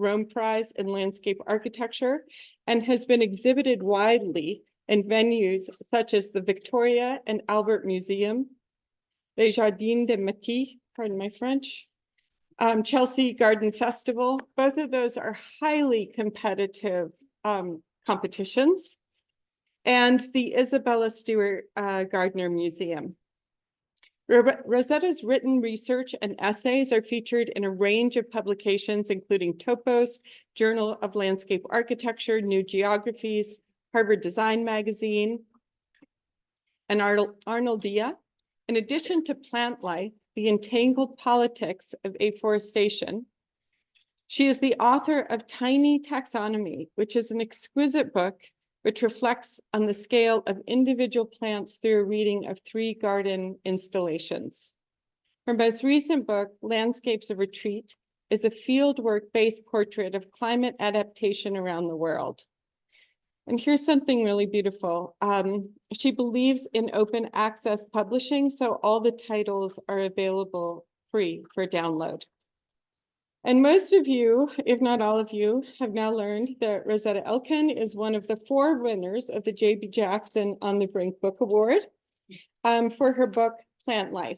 Rome Prize in Landscape Architecture and has been exhibited widely in venues such as the Victoria and Albert Museum, Les Jardins de Métis, pardon my French, Chelsea Garden Festival. Both of those are highly competitive competitions, and the Isabella Stewart Gardner Museum. Rosetta's written research and essays are featured in a range of publications, including Topos, Journal of Landscape Architecture, New Geographies, Harvard Design Magazine, and Arnoldia. In addition to Plant Life, The Entangled Politics of Afforestation, she is the author of Tiny Taxonomy, which is an exquisite book which reflects on the scale of individual plants through a reading of 3 garden installations. Her most recent book, Landscapes of Retreat, is a fieldwork-based portrait of climate adaptation around the world. And here's something really beautiful. She believes in open access publishing, so all the titles are available free for download. And most of you, if not all of you, have now learned that Rosetta Elkin is one of the 4 winners of the J.B. Jackson On the Brink Book Award for her book, Plant Life.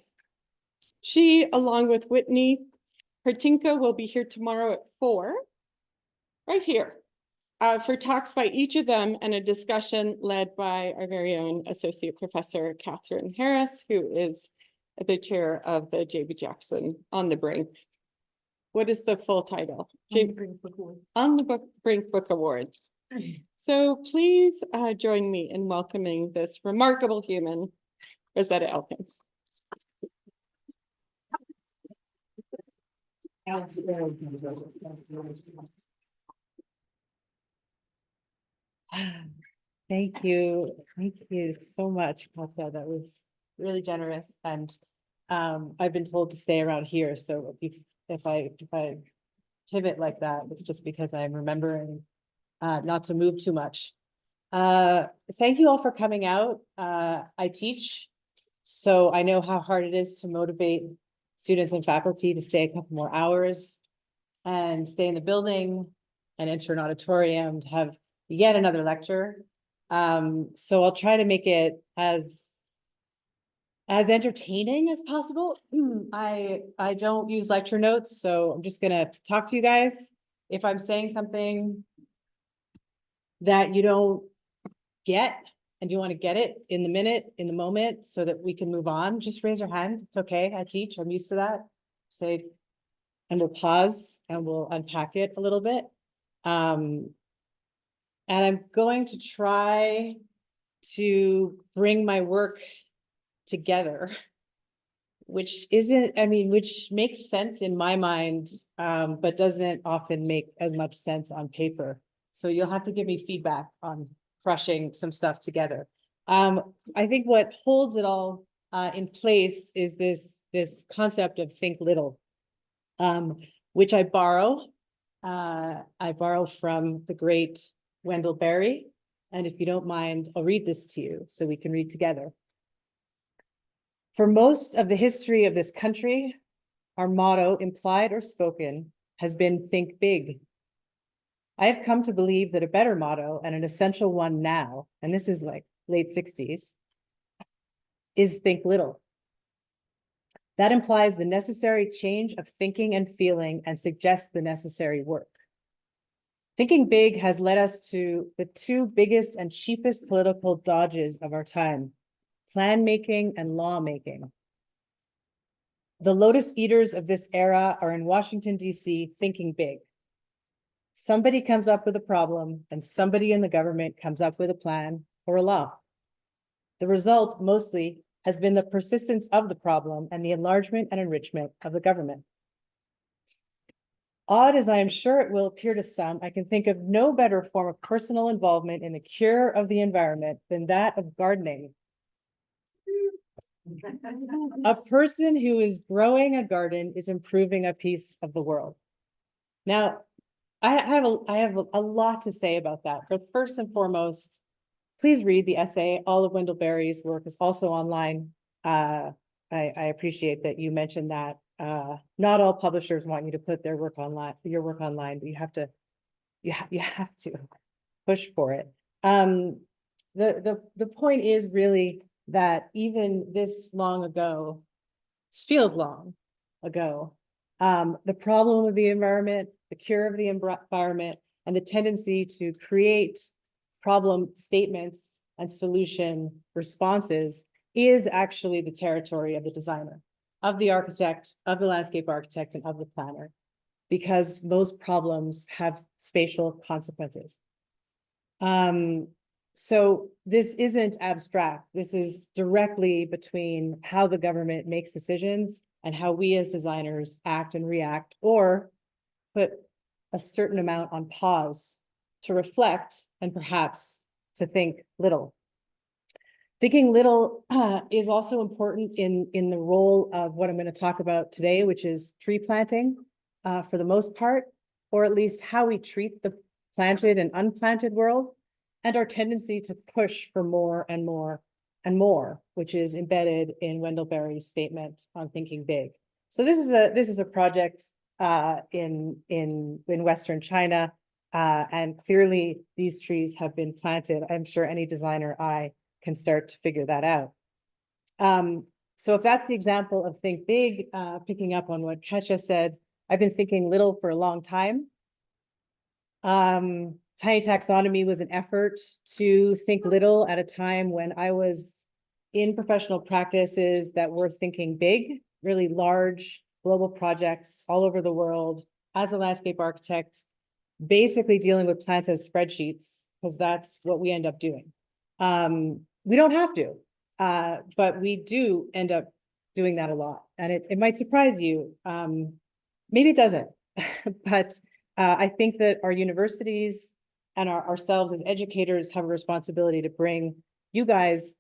She, along with Whitney Pertinko, will be here tomorrow at 4, right here, for talks by each of them and a discussion led by our very own Associate Professor Catherine Harris, who is the chair of the J.B. Jackson On the Brink. What is the full title? On the Brink Book Awards. So please join me in welcoming this remarkable human, Rosetta Elkin. Thank you. Thank you so much, Katya. That was really generous. And I've been told to stay around here. So if I pivot like that, it's just because I'm remembering not to move too much. Thank you all for coming out. I teach, so I know how hard it is to motivate students and faculty to stay a couple more hours and stay in the building and enter an auditorium to have yet another lecture. So I'll try to make it as entertaining as possible. I don't use lecture notes, so I'm just gonna talk to you guys. If I'm saying something that you don't get and you want to get it in the minute, in the moment, so that we can move on, just raise your hand. It's okay. I teach. I'm used to that. Say, and we'll pause and we'll unpack it a little bit. And I'm going to try to bring my work together, which makes sense in my mind, but doesn't often make as much sense on paper. So you'll have to give me feedback on crushing some stuff together. I think what holds it all in place is this concept of think little, which I borrow. I borrow from the great Wendell Berry. And if you don't mind, I'll read this to you so we can read together. For most of the history of this country, our motto, implied or spoken, has been think big. I have come to believe that a better motto, and an essential one now, and this is like late 60s, is think little. That implies the necessary change of thinking and feeling and suggests the necessary work. Thinking big has led us to the 2 biggest and cheapest political dodges of our time: plan making and law making. The lotus eaters of this era are in Washington, D.C., thinking big. Somebody comes up with a problem and somebody in the government comes up with a plan or a law. The result mostly has been the persistence of the problem and the enlargement and enrichment of the government. Odd as I am sure it will appear to some, I can think of no better form of personal involvement in the cure of the environment than that of gardening. A person who is growing a garden is improving a piece of the world. Now, I have a lot to say about that, but first and foremost, please read the essay. All of Wendell Berry's work is also online. I appreciate that you mentioned that. not all publishers want you to put their work online, but you have to, you have to push for it. The point is really that even this long ago, feels long ago, the problem of the environment, the cure of the environment, and the tendency to create problem statements and solution responses is actually the territory of the designer, of the architect, of the landscape architect, and of the planner, because most problems have spatial consequences. So this isn't abstract. This is directly between how the government makes decisions and how we as designers act and react, or put a certain amount on pause to reflect and perhaps to think little. Thinking little is also important in the role of what I'm going to talk about today, which is tree planting for the most part, or at least how we treat the planted and unplanted world, and our tendency to push for more and more and more, which is embedded in Wendell Berry's statement on thinking big. So this is a project in Western China, and clearly these trees have been planted. I'm sure any designer eye can start to figure that out. So if that's the example of think big, picking up on what Katja said, I've been thinking little for a long time. Tiny taxonomy was an effort to think little at a time when I was in professional practices that were thinking big, really large global projects all over the world as a landscape architect, basically dealing with plants as spreadsheets, because that's what we end up doing. We don't have to, but we do end up doing that a lot. And it might surprise you. Maybe it doesn't, but I think that our universities and ourselves as educators have a responsibility to bring you guys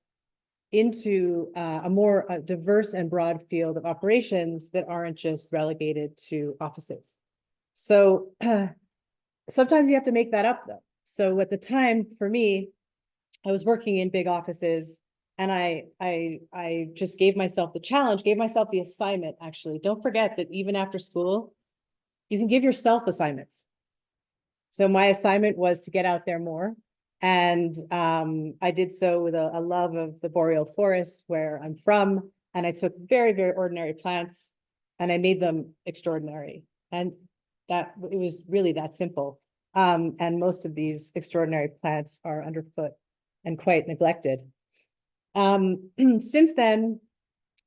into a more diverse and broad field of operations that aren't just relegated to offices. So sometimes you have to make that up though. So at the time for me, I was working in big offices, and I just gave myself the challenge, gave myself the assignment, actually. Don't forget that even after school, you can give yourself assignments. So my assignment was to get out there more. And I did so with a love of the boreal forest where I'm from. And I took very, very ordinary plants and I made them extraordinary. And that it was really that simple. And most of these extraordinary plants are underfoot and quite neglected. Since then,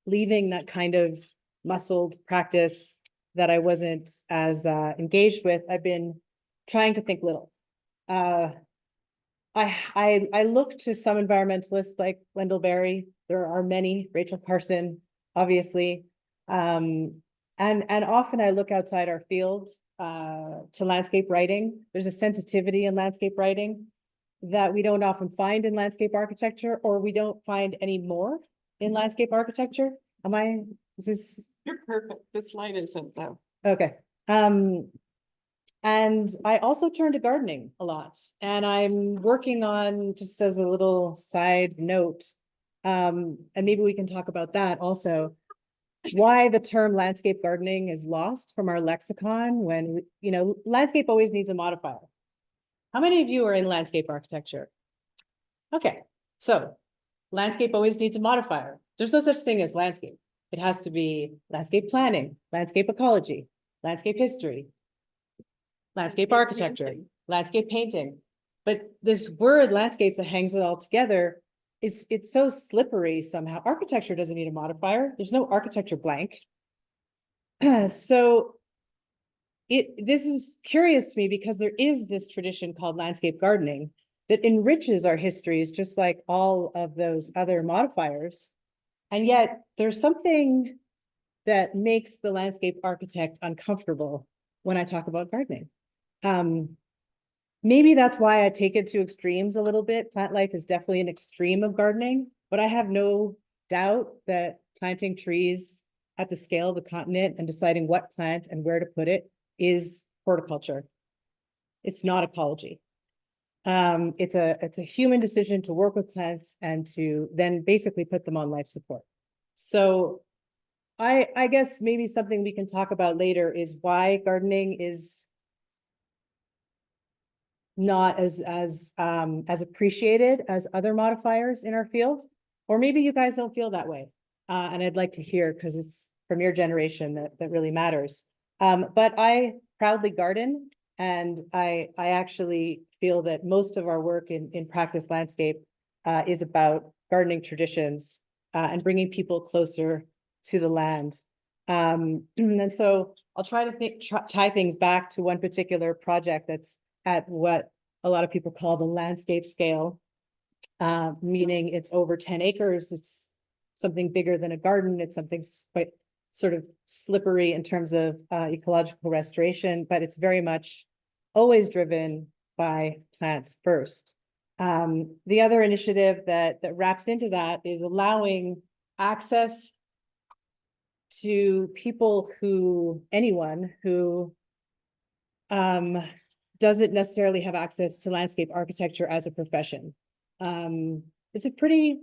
leaving that kind of muscled practice that I wasn't as engaged with, I've been trying to think little. I look to some environmentalists like Wendell Berry. There are many, Rachel Carson, obviously. And often I look outside our field to landscape writing. There's a sensitivity in landscape writing that we don't often find in landscape architecture, or we don't find any more in landscape architecture. Is this? You're perfect. This line isn't though. Okay. And I also turn to gardening a lot, and I'm working on, just as a little side note, and maybe we can talk about that also, why the term landscape gardening is lost from our lexicon when, landscape always needs a modifier. How many of you are in landscape architecture? Okay, so landscape always needs a modifier. There's no such thing as landscape. It has to be landscape planning, landscape ecology, landscape history, landscape architecture, landscape painting. But this word landscape that hangs it all together it's so slippery somehow. Architecture doesn't need a modifier. There's no architecture blank. So this is curious to me because there is this tradition called landscape gardening that enriches our histories just like all of those other modifiers. And yet there's something that makes the landscape architect uncomfortable when I talk about gardening. Maybe that's why I take it to extremes a little bit. Plant life is definitely an extreme of gardening, but I have no doubt that planting trees at the scale of the continent and deciding what plant and where to put it is horticulture. It's not ecology. It's a human decision to work with plants and to then basically put them on life support. So I guess maybe something we can talk about later is why gardening is not as appreciated as other modifiers in our field, or maybe you guys don't feel that way. And I'd like to hear, because it's from your generation that really matters. But I proudly garden, and I actually feel that most of our work in practice landscape is about gardening traditions and bringing people closer to the land. And so I'll try to tie things back to one particular project that's at what a lot of people call the landscape scale, meaning it's over 10 acres. It's something bigger than a garden. It's something quite sort of slippery in terms of ecological restoration, but it's very much always driven by plants first. The other initiative that wraps into that is allowing access to people anyone who doesn't necessarily have access to landscape architecture as a profession. It's a pretty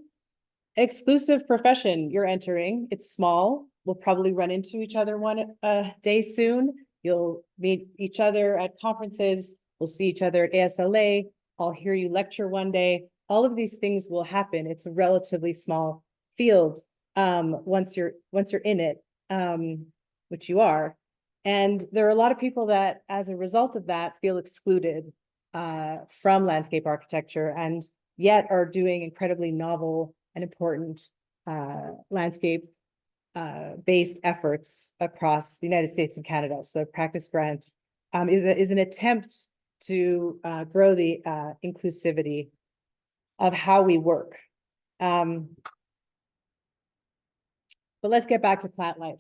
exclusive profession you're entering. It's small. We'll probably run into each other one day soon. You'll meet each other at conferences. We'll see each other at ASLA. I'll hear you lecture one day. All of these things will happen. It's a relatively small field once you're in it, which you are. And there are a lot of people that, as a result of that, feel excluded from landscape architecture, and yet are doing incredibly novel and important landscape based efforts across the United States and Canada. So Practice Grant is an attempt to grow the inclusivity of how we work. But let's get back to plant life,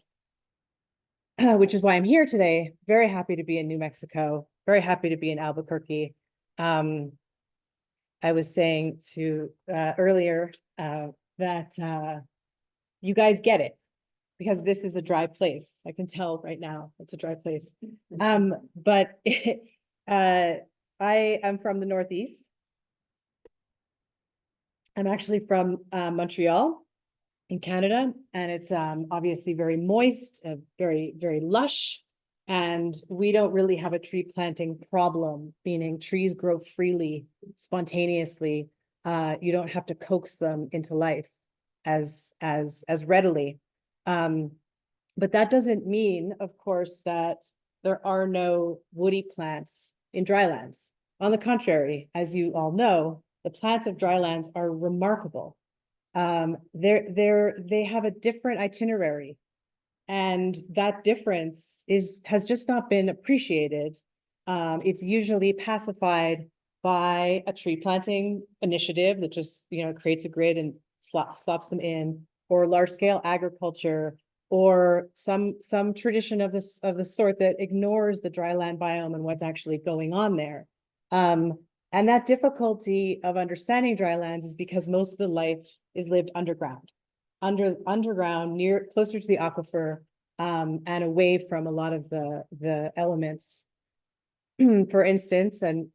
which is why I'm here today. Very happy to be in New Mexico, very happy to be in Albuquerque. I was saying to earlier that you guys get it, because this is a dry place. I can tell right now it's a dry place. But I am from the Northeast. I'm actually from Montreal in Canada, and it's obviously very moist, very, very lush. And we don't really have a tree planting problem, meaning trees grow freely, spontaneously. You don't have to coax them into life as readily. But that doesn't mean, of course, that there are no woody plants in drylands. On the contrary, as you all know, the plants of drylands are remarkable. They have a different itinerary, and that difference has just not been appreciated. It's usually pacified by a tree planting initiative that just creates a grid and slops them in, or large scale agriculture, or some tradition of the sort that ignores the dryland biome and what's actually going on there. And that difficulty of understanding drylands is because most of the life is lived underground, closer to the aquifer, and away from a lot of the elements. For instance, and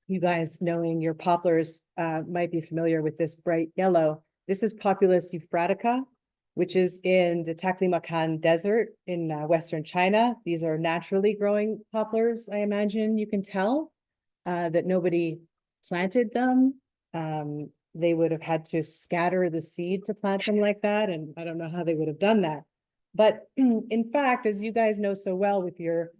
you guys knowing your poplars might be familiar with this bright yellow. This is Populus euphratica, which is in the Taklamakan Desert in Western China. These are naturally growing poplars, I imagine you can tell that nobody planted them. They would have had to scatter the seed to plant them like that, and I don't know how they would have done that. But in fact, as you guys know so well with your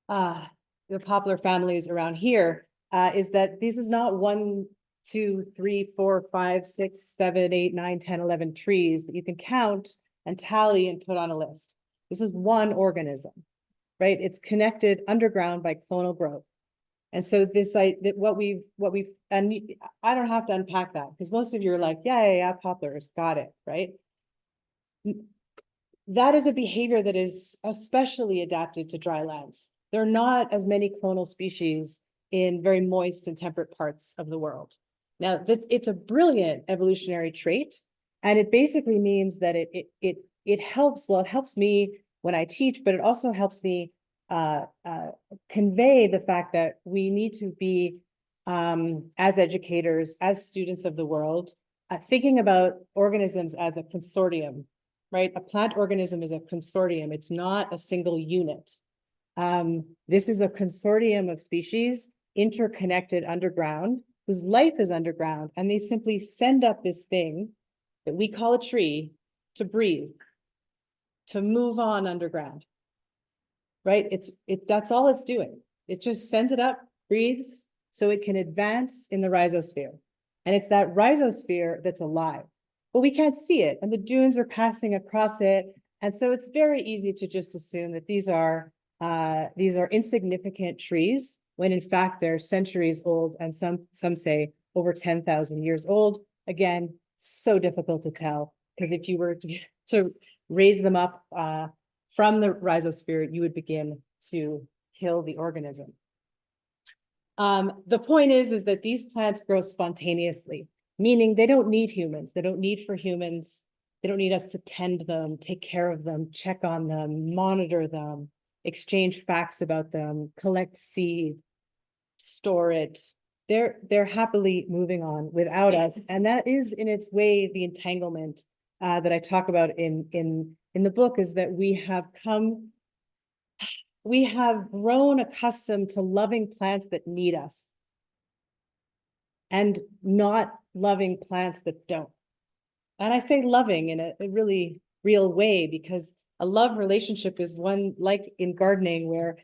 poplar families around here, is that this is not 1, 2, 3, 4, 5, 6, 7, 8, 9, 10, 11 trees that you can count and tally and put on a list. This is one organism, right? It's connected underground by clonal growth. And so what we've, and I don't have to unpack that, because most of you are like, yeah, poplars, got it, right? That is a behavior that is especially adapted to dry lands. There are not as many clonal species in very moist and temperate parts of the world. Now, it's a brilliant evolutionary trait, and it basically means that it helps, well, it helps me when I teach, but it also helps me convey the fact that we need to be, as educators, as students of the world, thinking about organisms as a consortium right? A plant organism is a consortium. It's not a single unit. This is a consortium of species interconnected underground, whose life is underground, and they simply send up this thing that we call a tree to breathe, to move on underground, right? That's all it's doing. It just sends it up, breathes, so it can advance in the rhizosphere. And it's that rhizosphere that's alive. But we can't see it, and the dunes are passing across it. And so it's very easy to just assume that these are insignificant trees, when in fact they're centuries old, and some say over 10,000 years old. Again, so difficult to tell, because if you were to raise them up from the rhizosphere, you would begin to kill the organism. The point is that these plants grow spontaneously, meaning they don't need humans. They don't need for humans. They don't need us to tend them, take care of them, check on them, monitor them, exchange facts about them, collect seed, store it. They're happily moving on without us. And that is in its way the entanglement that I talk about in the book, is that we have grown accustomed to loving plants that need us and not loving plants that don't. And I say loving in a really real way, because a love relationship is one, like in gardening, where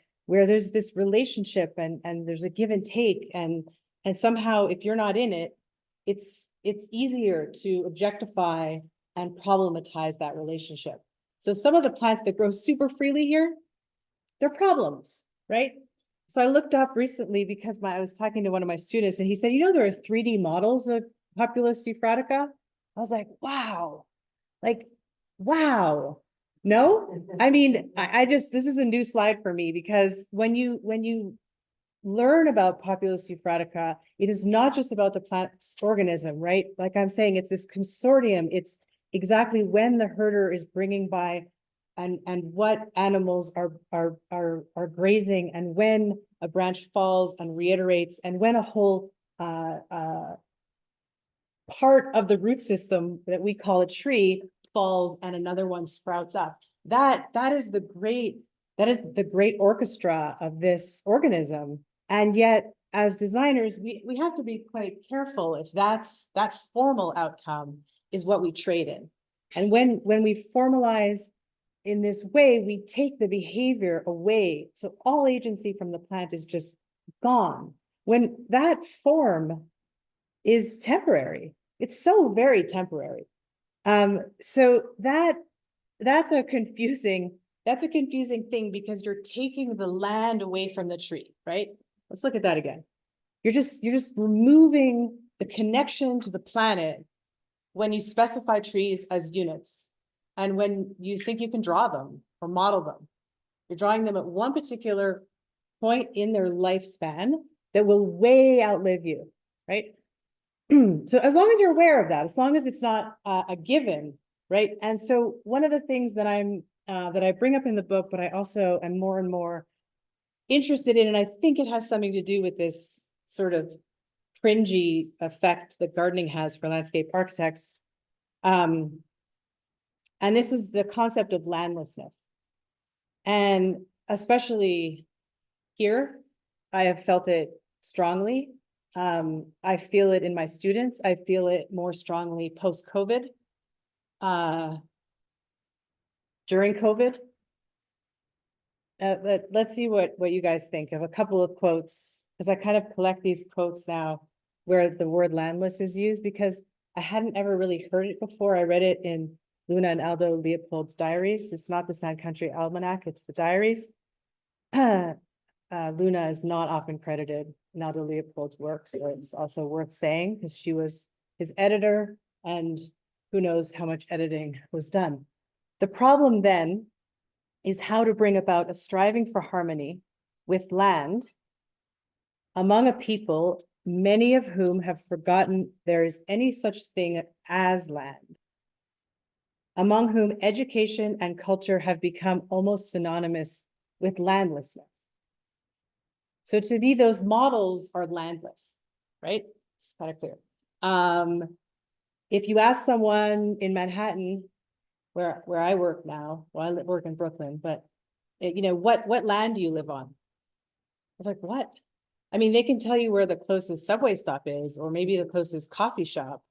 there's this relationship and there's a give and take, and somehow if you're not in it, it's easier to objectify and problematize that relationship. So some of the plants that grow super freely here, they're problems, right? So I looked up recently because I was talking to one of my students, and he said, you know, there are 3D models of Populus euphratica. I was like, wow, wow. No, I mean, I just, this is a new slide for me, because when you learn about Populus euphratica, it is not just about the plant organism, right? Like I'm saying, it's this consortium. It's exactly when the herder is bringing by and what animals are grazing, and when a branch falls and reiterates, and when a whole part of the root system that we call a tree falls and another one sprouts up. That is the great orchestra of this organism. And yet, as designers, we have to be quite careful if that formal outcome is what we trade in. And when we formalize in this way, we take the behavior away. So all agency from the plant is just gone. When that form is temporary, it's so very temporary. So that's a confusing thing, because you're taking the land away from the tree, right? Let's look at that again. You're just removing the connection to the planet when you specify trees as units, and when you think you can draw them or model them. You're drawing them at one particular point in their lifespan that will way outlive you, right? So as long as you're aware of that, as long as it's not a given, right? And so one of the things that I bring up in the book, but I also am more and more interested in, and I think it has something to do with this sort of cringy effect that gardening has for landscape architects. And this is the concept of landlessness. And especially here, I have felt it strongly. I feel it in my students. I feel it more strongly post-COVID. During COVID. Let's see what you guys think of a couple of quotes, because I kind of collect these quotes now where the word landless is used, because I hadn't ever really heard it before. I read it in Luna and Aldo Leopold's diaries. It's not the Sand Country Almanac, it's the diaries. Luna is not often credited in Aldo Leopold's work, so it's also worth saying, because she was his editor, and who knows how much editing was done. The problem then is how to bring about a striving for harmony with land among a people, many of whom have forgotten there is any such thing as land, among whom education and culture have become almost synonymous with landlessness. So to be those models are landless, right? It's kind of clear. If you ask someone in Manhattan, where I work now. Well, work in Brooklyn, but you know, what land do you live on? I was like, what? I mean, they can tell you where the closest subway stop is, or maybe the closest coffee shop.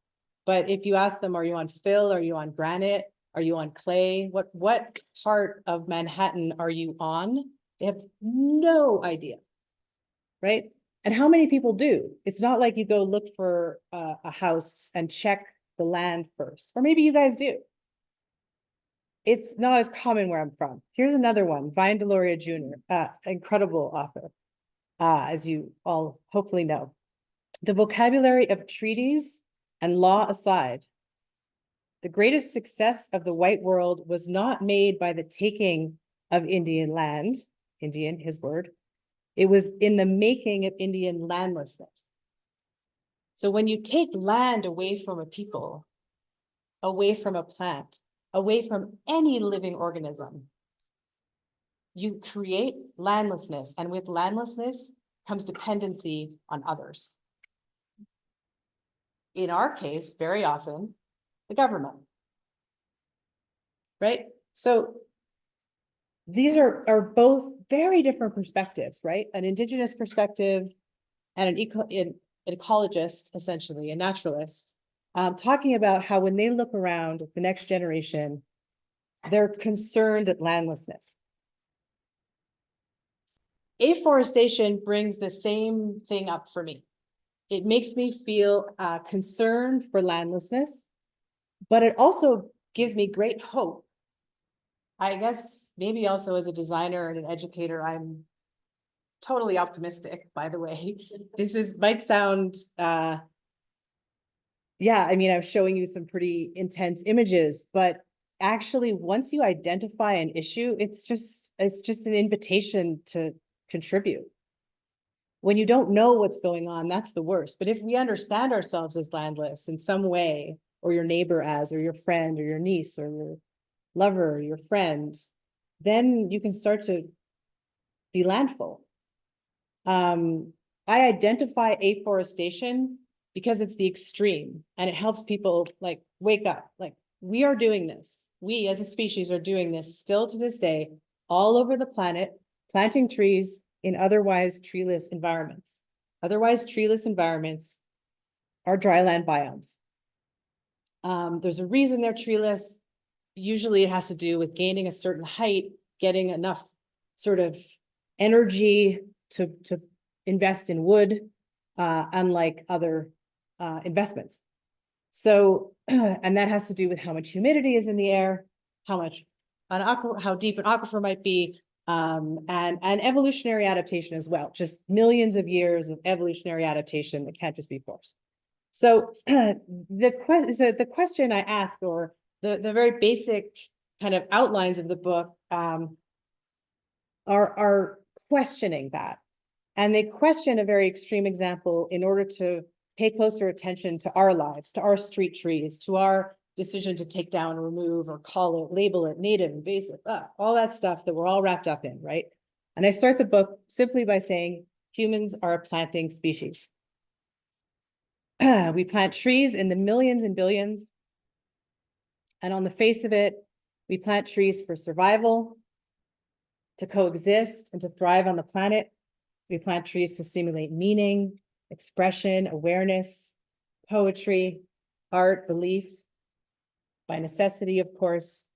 But if you ask them, are you on fill? Are you on granite? Are you on clay? What part of Manhattan are you on? They have no idea, right? And how many people do? It's not like you go look for a house and check the land first, or maybe you guys do. It's not as common where I'm from. Here's another one, Vine Deloria Jr., incredible author, as you all hopefully know. The vocabulary of treaties and law aside, the greatest success of the white world was not made by the taking of Indian land, Indian, his word. It was in the making of Indian landlessness. So when you take land away from a people, away from a plant, away from any living organism, you create landlessness. And with landlessness comes dependency on others. In our case, very often, the government. Right? So these are both very different perspectives, right? An indigenous perspective and an ecologist, essentially, a naturalist, talking about how when they look around at the next generation, they're concerned at landlessness. Afforestation brings the same thing up for me. It makes me feel concerned for landlessness, but it also gives me great hope. I guess maybe also as a designer and an educator, I'm totally optimistic, by the way. This might sound, yeah, I mean, I'm showing you some pretty intense images, but actually once you identify an issue, it's just an invitation to contribute. When you don't know what's going on, that's the worst. But if we understand ourselves as landless in some way, or your neighbor as, or your friend, or your niece, or your lover, or your friend, then you can start to be landful. I identify afforestation because it's the extreme, and it helps people like wake up. Like, we are doing this. We as a species are doing this still to this day, all over the planet, planting trees in otherwise treeless environments. Otherwise treeless environments are dryland biomes. There's a reason they're treeless. Usually it has to do with gaining a certain height, getting enough sort of energy to invest in wood, unlike other investments. So, and that has to do with how much humidity is in the air, how deep an aquifer might be, and evolutionary adaptation as well. Just millions of years of evolutionary adaptation that can't just be forced. So the question I ask, or the very basic kind of outlines of the book, are questioning that. And they question a very extreme example in order to pay closer attention to our lives, to our street trees, to our decision to take down, remove, or call it, label it native, invasive, all that stuff that we're all wrapped up in, right? And I start the book simply by saying humans are a planting species. We plant trees in the millions and billions. And on the face of it, we plant trees for survival, to coexist, and to thrive on the planet. We plant trees to stimulate meaning, expression, awareness, poetry, art, belief, by necessity, of course.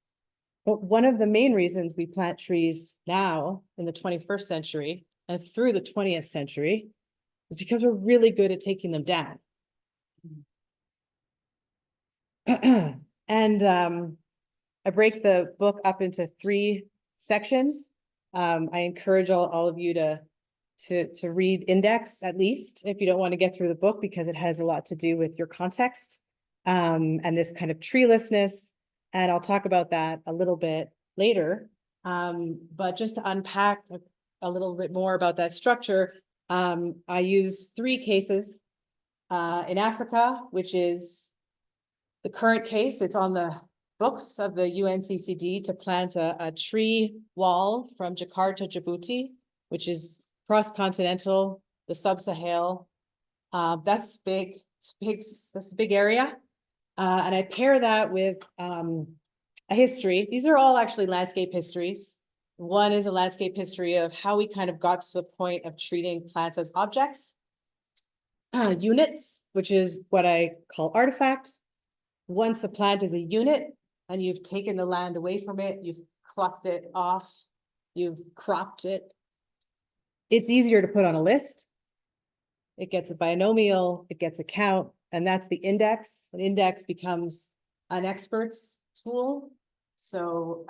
But one of the main reasons we plant trees now in the 21st century and through the 20th century is because we're really good at taking them down. And I break the book up into 3 sections. I encourage all of you to read index, at least, if you don't want to get through the book, because it has a lot to do with your context, and this kind of treelessness. And I'll talk about that a little bit later. But just to unpack a little bit more about that structure, I use 3 cases in Africa, which is the current case. It's on the books of the UNCCD to plant a tree wall from Jakarta, Djibouti, which is cross-continental, the sub-Sahel. That's big. That's a big area. And I pair that with a history. These are all actually landscape histories. One is a landscape history of how we kind of got to the point of treating plants as objects. Units, which is what I call artifact. Once a plant is a unit and you've taken the land away from it, you've clocked it off, you've cropped it, it's easier to put on a list. It gets a binomial, it gets a count, and that's the index. An index becomes an expert's tool. So,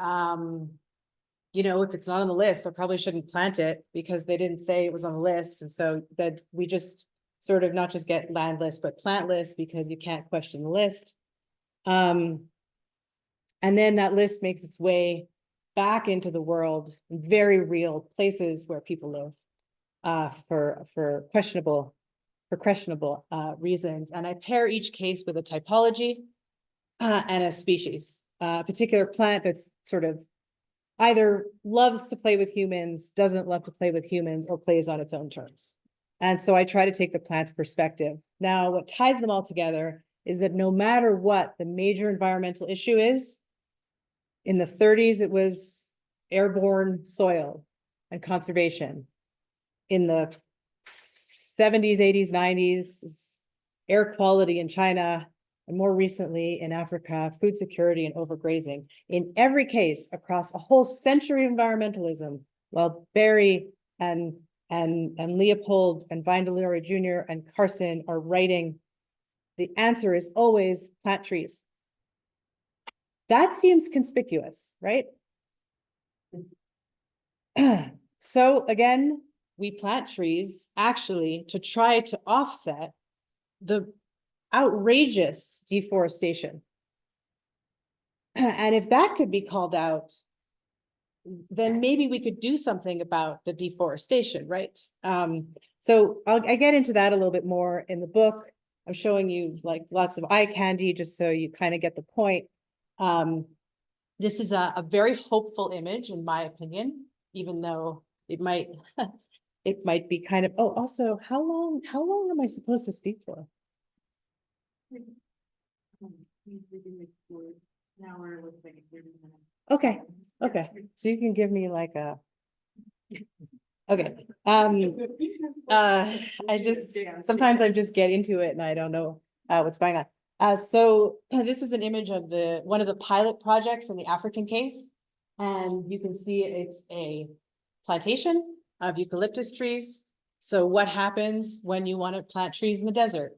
you know, if it's not on the list, I probably shouldn't plant it because they didn't say it was on the list. And so that we just sort of not just get land list, but plant list because you can't question the list. And then that list makes its way back into the world, very real places where people live, for questionable reasons. And I pair each case with a typology and a species, a particular plant that's sort of either loves to play with humans, doesn't love to play with humans, or plays on its own terms. And so I try to take the plant's perspective. Now, what ties them all together is that no matter what the major environmental issue is, in the 30s, it was airborne soil and conservation. In the 70s, 80s, 90s, air quality in China, and more recently in Africa, food security and overgrazing. In every case, across a whole century of environmentalism, while Barry and Leopold and Vindelary Jr. and Carson are writing, the answer is always plant trees. That seems conspicuous, right? So again, we plant trees actually to try to offset the outrageous deforestation. And if that could be called out, then maybe we could do something about the deforestation, right? So I get into that a little bit more in the book. I'm showing you like lots of eye candy just so you kind of get the point. This is a very hopeful image, in my opinion, even though it might it might be kind of, oh, also, how long am I supposed to speak for? Okay, okay. So you can give me like a, okay. I just, sometimes I just get into it and I don't know what's going on. So this is an image of one of the pilot projects in the African case. And you can see it's a plantation of eucalyptus trees. So what happens when you want to plant trees in the desert?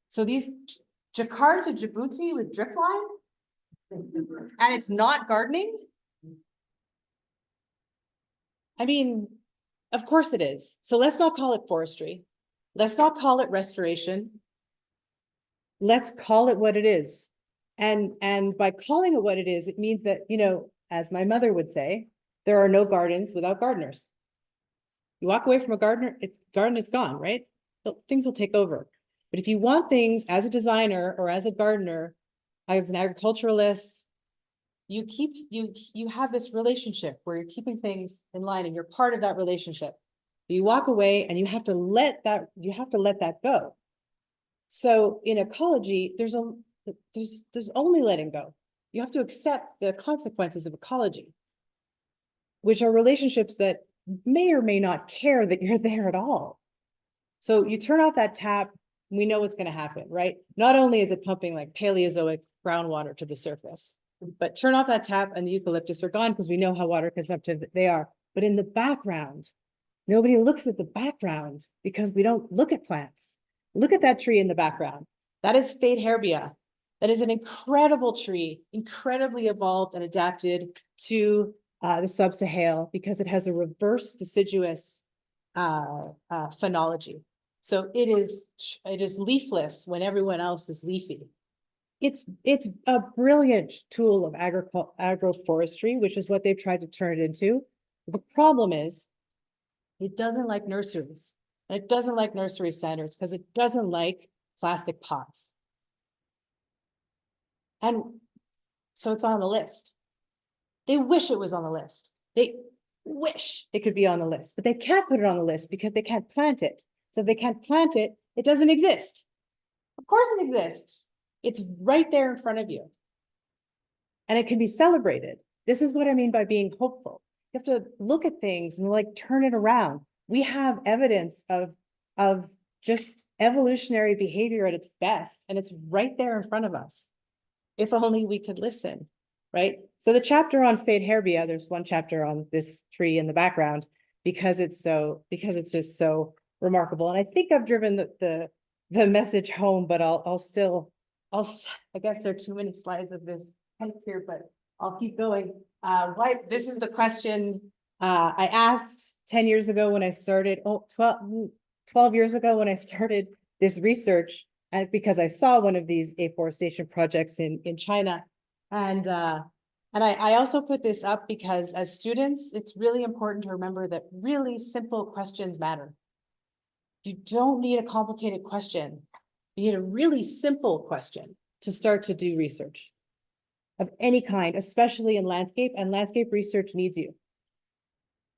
So these Jakarta to Djibouti with drip line, and it's not gardening. I mean, of course it is. So let's not call it forestry. Let's not call it restoration. Let's call it what it is. And by calling it what it is, it means that, you know, as my mother would say, there are no gardens without gardeners. You walk away from a garden, it's gone, right? Things will take over. But if you want things as a designer or as a gardener, as an agriculturalist, you have this relationship where you're keeping things in line and you're part of that relationship. You walk away and you have to let that go. So in ecology, there's only letting go. You have to accept the consequences of ecology, which are relationships that may or may not care that you're there at all. So you turn off that tap, we know what's going to happen, right? Not only is it pumping like Paleozoic groundwater to the surface, but turn off that tap and the eucalyptus are gone because we know how water consumptive they are. But in the background, nobody looks at the background because we don't look at plants. Look at that tree in the background. That is Fade Herbia. That is an incredible tree, incredibly evolved and adapted to the sub-Sahel because it has a reverse deciduous phenology. So it is leafless when everyone else is leafy. It's a brilliant tool of agroforestry, which is what they've tried to turn it into. The problem is it doesn't like nurseries. And it doesn't like nursery standards because it doesn't like plastic pots. And so it's on the list. They wish it was on the list. They wish it could be on the list, but they can't put it on the list because they can't plant it. So if they can't plant it, it doesn't exist. Of course it exists. It's right there in front of you. And it can be celebrated. This is what I mean by being hopeful. You have to look at things and like turn it around. We have evidence of just evolutionary behavior at its best, and it's right there in front of us. If only we could listen, right? So the chapter on Fade Herbia, there's one chapter on this tree in the background because it's just so remarkable. And I think I've driven the message home, but I guess there are too many slides of this here, but I'll keep going. This is the question I asked 10 years ago when I started, 12 years ago when I started this research, and because I saw one of these afforestation projects in China. And I also put this up because as students, it's really important to remember that really simple questions matter. You don't need a complicated question. You need a really simple question to start to do research of any kind, especially in landscape, and landscape research needs you.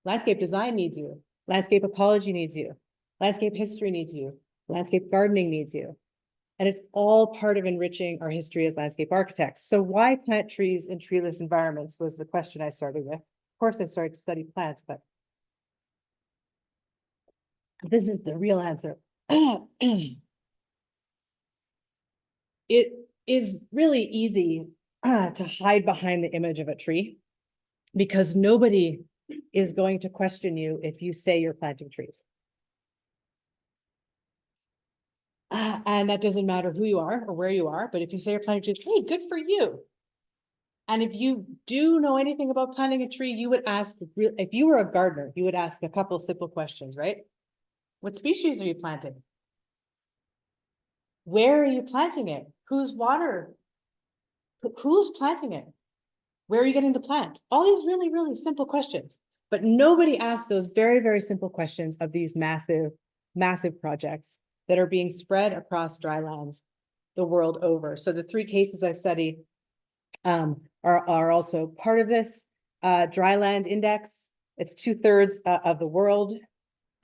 Landscape design needs you. Landscape ecology needs you. Landscape history needs you. Landscape gardening needs you. And it's all part of enriching our history as landscape architects. So why plant trees in treeless environments was the question I started with. Of course, I started to study plants, but this is the real answer. It is really easy to hide behind the image of a tree because nobody is going to question you if you say you're planting trees. And that doesn't matter who you are or where you are, but if you say you're planting trees, hey, good for you. And if you do know anything about planting a tree, you would ask, if you were a gardener, you would ask a couple simple questions, right? What species are you planting? Where are you planting it? Whose water? Who's planting it? Where are you getting the plant? All these really, really simple questions. But nobody asks those very, very simple questions of these massive, massive projects that are being spread across dry lands the world over. So the 3 cases I studied are also part of this dry land index. It's 2/3 of the world.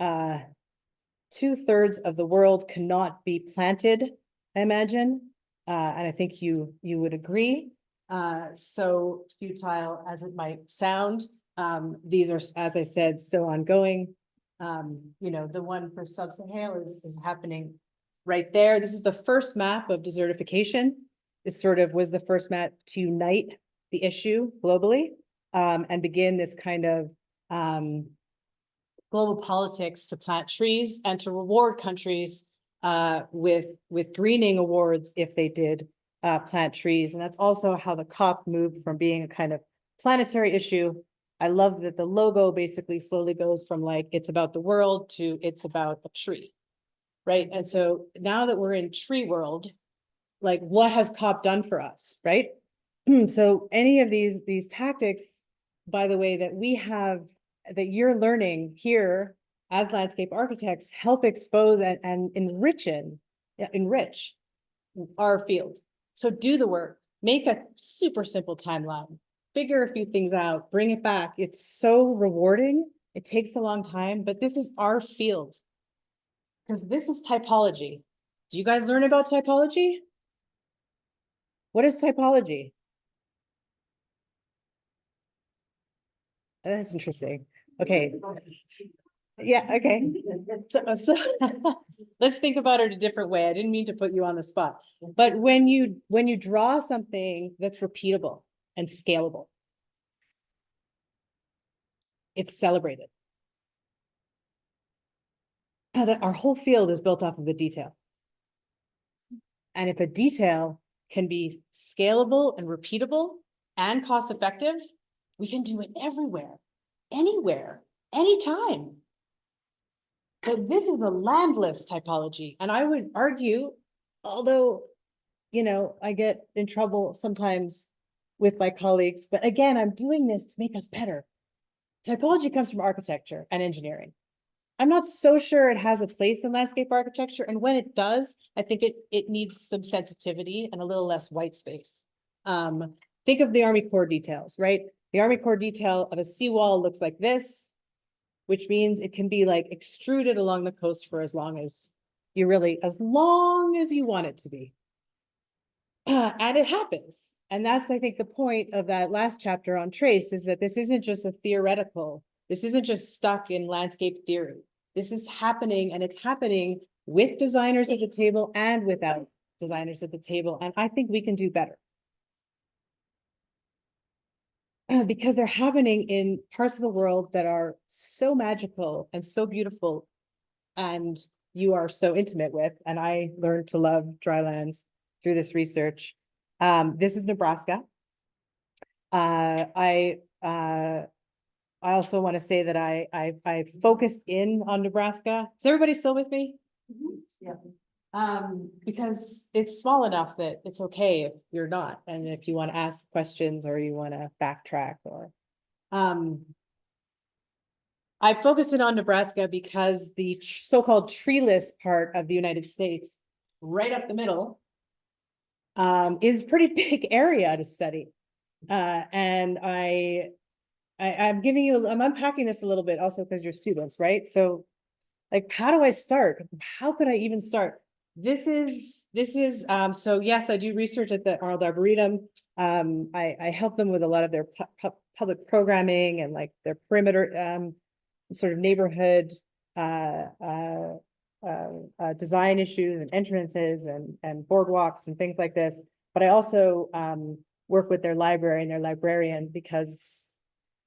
2/3 of the world cannot be planted, I imagine. And I think you would agree. So futile as it might sound, these are, as I said, still ongoing. You know, the one for sub-Saharan is happening right there. This is the first map of desertification. This sort of was the first map to unite the issue globally and begin this kind of global politics to plant trees and to reward countries with greening awards if they did plant trees. And that's also how the COP moved from being a kind of planetary issue. I love that the logo basically slowly goes from like, it's about the world to it's about a tree, right? And so now that we're in tree world, like what has COP done for us, right? So any of these tactics, by the way, that we have, that you're learning here as landscape architects, help expose and enrich our field. So do the work, make a super simple timeline, figure a few things out, bring it back. It's so rewarding. It takes a long time, but this is our field because this is typology. Do you guys learn about typology? What is typology? That's interesting. Okay. Yeah, okay. So let's think about it a different way. I didn't mean to put you on the spot. But when you draw something that's repeatable and scalable, it's celebrated. Our whole field is built off of the detail. And if a detail can be scalable and repeatable and cost effective, we can do it everywhere, anywhere, anytime. But this is a landless typology. And I would argue, although, you know, I get in trouble sometimes with my colleagues, but again, I'm doing this to make us better. Typology comes from architecture and engineering. I'm not so sure it has a place in landscape architecture. And when it does, I think it needs some sensitivity and a little less white space. Think of the Army Corps details, right? The Army Corps detail of a seawall looks like this, which means it can be like extruded along the coast for as long as you want it to be. And it happens. And that's, I think, the point of that last chapter on trace is that this isn't just a theoretical, this isn't just stuck in landscape theory. This is happening, and it's happening with designers at the table and without designers at the table. And I think we can do better. Because they're happening in parts of the world that are so magical and so beautiful, and you are so intimate with. And I learned to love drylands through this research. This is Nebraska. I also want to say that I focused in on Nebraska. Is everybody still with me? Yeah. Because it's small enough that it's okay if you're not, and if you want to ask questions or you want to backtrack or, I focused in on Nebraska because the so-called treeless part of the United States, right up the middle, is a pretty big area to study. And I'm giving you, I'm unpacking this a little bit also because you're students, right? So like, how do I start? How could I even start? This is, so yes, I do research at the Arnold Arboretum. I help them with a lot of their public programming and like their perimeter, sort of neighborhood, design issues and entrances and boardwalks and things like this. But I also, work with their library and their librarian because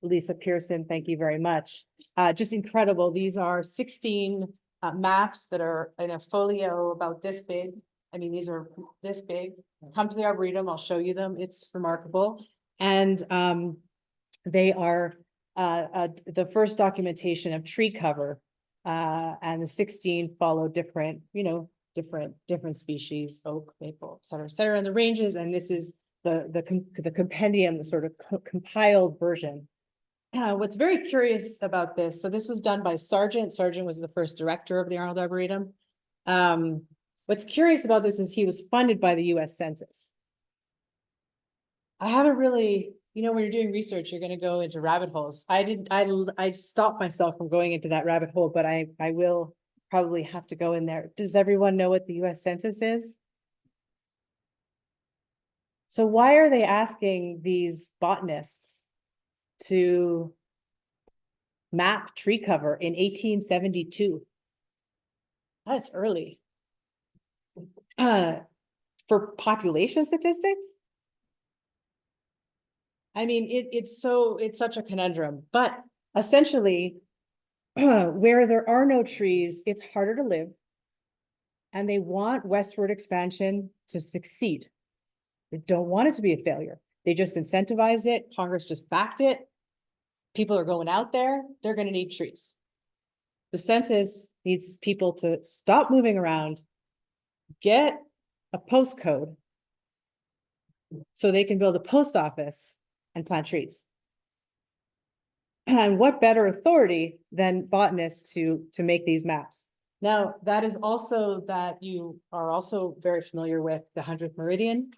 Lisa Pearson, thank you very much. Just incredible. These are 16 maps that are in a folio about this big. I mean, these are this big. Come to the Arboretum, I'll show you them. It's remarkable. And they are the first documentation of tree cover. And the 16 follow different, different species, oak, maple, et cetera, in the ranges. And this is the compendium, the sort of compiled version. What's very curious about this, so this was done by Sargent. Sargent was the first director of the Arnold Arboretum. What's curious about this is he was funded by the US Census. I haven't really, when you're doing research, you're going to go into rabbit holes. I stopped myself from going into that rabbit hole, but I will probably have to go in there. Does everyone know what the US Census is? So why are they asking these botanists to map tree cover in 1872? That's early. For population statistics? I mean, it's such a conundrum, but essentially, where there are no trees, it's harder to live. And they want westward expansion to succeed. They don't want it to be a failure. They just incentivized it. Congress just backed it. People are going out there. They're going to need trees. The census needs people to stop moving around, get a postcode so they can build a post office and plant trees. And what better authority than botanists to make these maps? Now, that is also that you are also very familiar with the 100th meridian.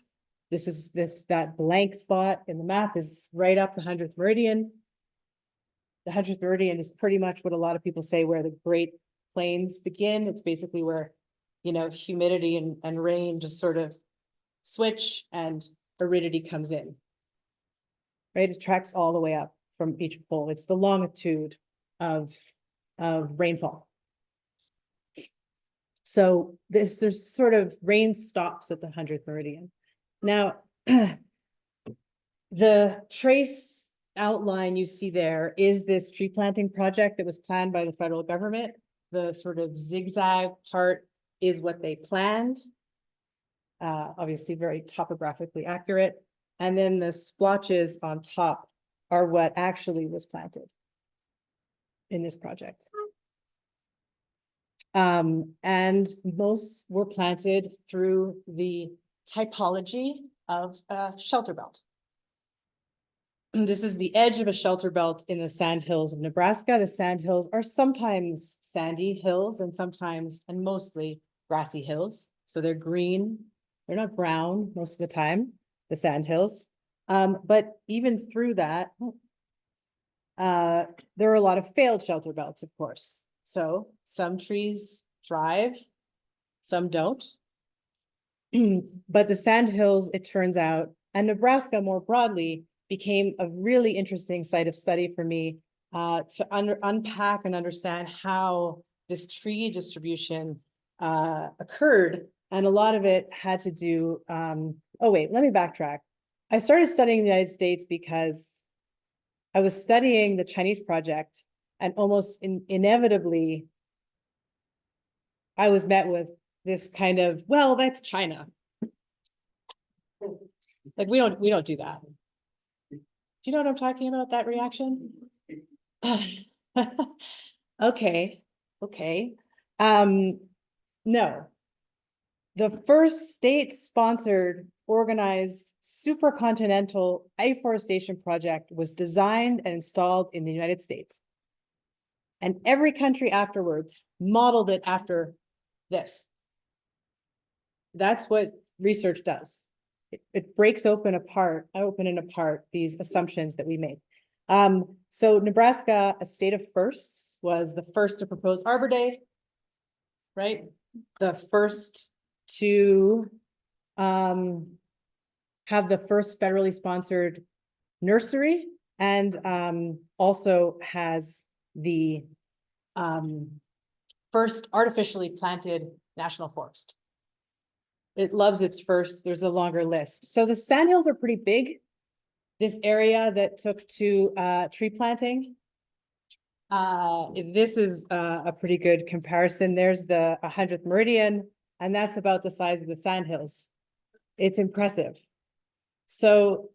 That blank spot in the map is right up the 100th meridian. The 100th meridian is pretty much what a lot of people say where the Great Plains begin. It's basically where, humidity and rain just sort of switch and aridity comes in. Right? It tracks all the way up from each pole. It's the longitude of rainfall. So there's sort of rain stops at the 100th meridian. Now, the trace outline you see there is this tree planting project that was planned by the federal government. The sort of zigzag part is what they planned. Obviously very topographically accurate. And then the splotches on top are what actually was planted in this project. And most were planted through the typology of a shelter belt. This is the edge of a shelter belt in the sandhills of Nebraska. The sandhills are sometimes sandy hills and sometimes, and mostly, grassy hills. So they're green. They're not brown most of the time, the sandhills. But even through that, there are a lot of failed shelter belts, of course. So some trees thrive, some don't. But the sandhills, it turns out, and Nebraska more broadly, became a really interesting site of study for me to unpack and understand how this tree distribution occurred. And a lot of it had to do, oh wait, let me backtrack. I started studying the United States because I was studying the Chinese project, and almost inevitably, I was met with this kind of, well, that's China. Like, we don't do that. Do you know what I'm talking about, that reaction? Okay, okay. No. The first state-sponsored, organized, supra-continental afforestation project was designed and installed in the United States. And every country afterwards modeled it after this. That's what research does. It breaks open and apart these assumptions that we made. So Nebraska, a state of firsts, was the first to propose Arbor Day, right? The first to have the first federally sponsored nursery, and also has the first artificially planted national forest. It loves its first, there's a longer list. So the sandhills are pretty big. This area that took to tree planting. This is a pretty good comparison. There's the 100th meridian, and that's about the size of the sandhills. It's impressive. So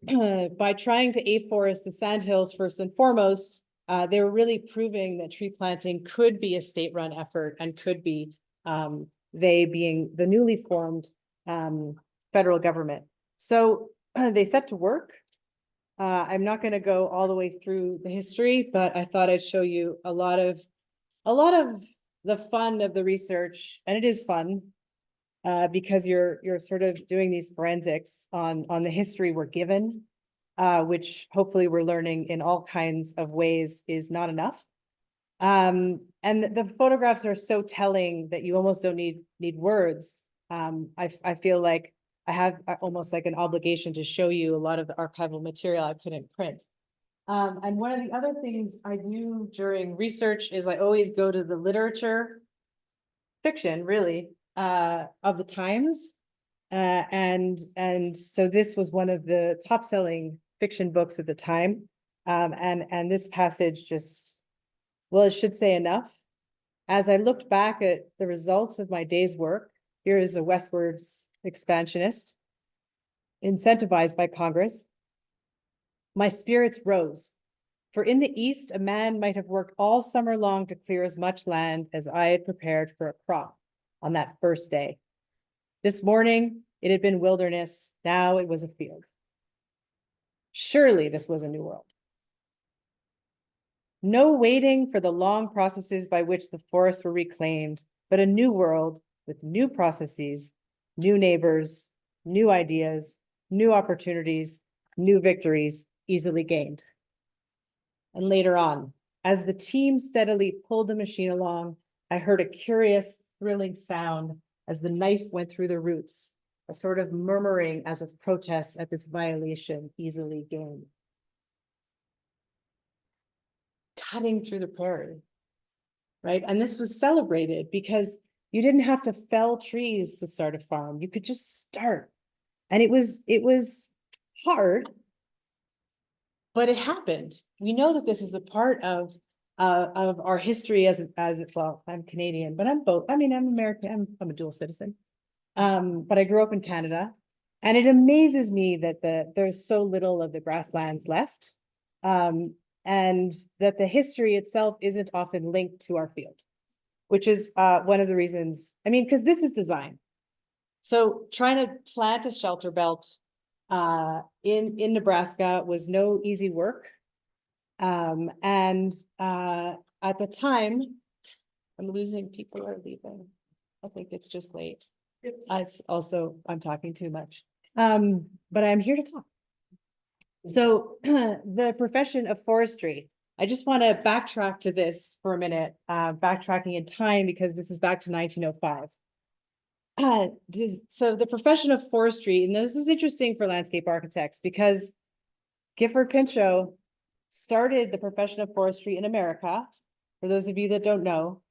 by trying to afforest the sandhills first and foremost, they were really proving that tree planting could be a state-run effort and could be, they being the newly formed federal government. So they set to work. I'm not going to go all the way through the history, but I thought I'd show you a lot of the fun of the research, and it is fun because you're sort of doing these forensics on the history we're given, which hopefully we're learning in all kinds of ways is not enough. And the photographs are so telling that you almost don't need words. I feel like I have almost like an obligation to show you a lot of the archival material I couldn't print. And one of the other things I do during research is I always go to the literature, fiction really, of the times. And so this was one of the top selling fiction books at the time. And this passage just, well, it should say enough. As I looked back at the results of my day's work, here is a westwards expansionist, incentivized by Congress. My spirits rose, for in the East, a man might have worked all summer long to clear as much land as I had prepared for a crop on that first day. This morning, it had been wilderness, now it was a field. Surely this was a new world. No waiting for the long processes by which the forests were reclaimed, but a new world with new processes, new neighbors, new ideas, new opportunities, new victories easily gained. And later on, as the team steadily pulled the machine along, I heard a curious, thrilling sound as the knife went through the roots, a sort of murmuring as of protest at this violation easily gained. Cutting through the prairie, right? And this was celebrated because you didn't have to fell trees to start a farm. You could just start. And it was hard, but it happened. We know that this is a part of our history as well. I'm Canadian, but I'm both. I mean, I'm American. I'm a dual citizen. But I grew up in Canada, and it amazes me that there's so little of the grasslands left, and that the history itself isn't often linked to our field, which is one of the reasons. I mean, because this is design. So trying to plant a shelter belt in Nebraska was no easy work. And at the time, I'm losing, people are leaving. I think it's just late. It's also, I'm talking too much. But I'm here to talk. So the profession of forestry, I just want to backtrack to this for a minute, backtracking in time, because this is back to 1905. So the profession of forestry, and this is interesting for landscape architects because Gifford Pinchot started the profession of forestry in America. For those of you that don't know,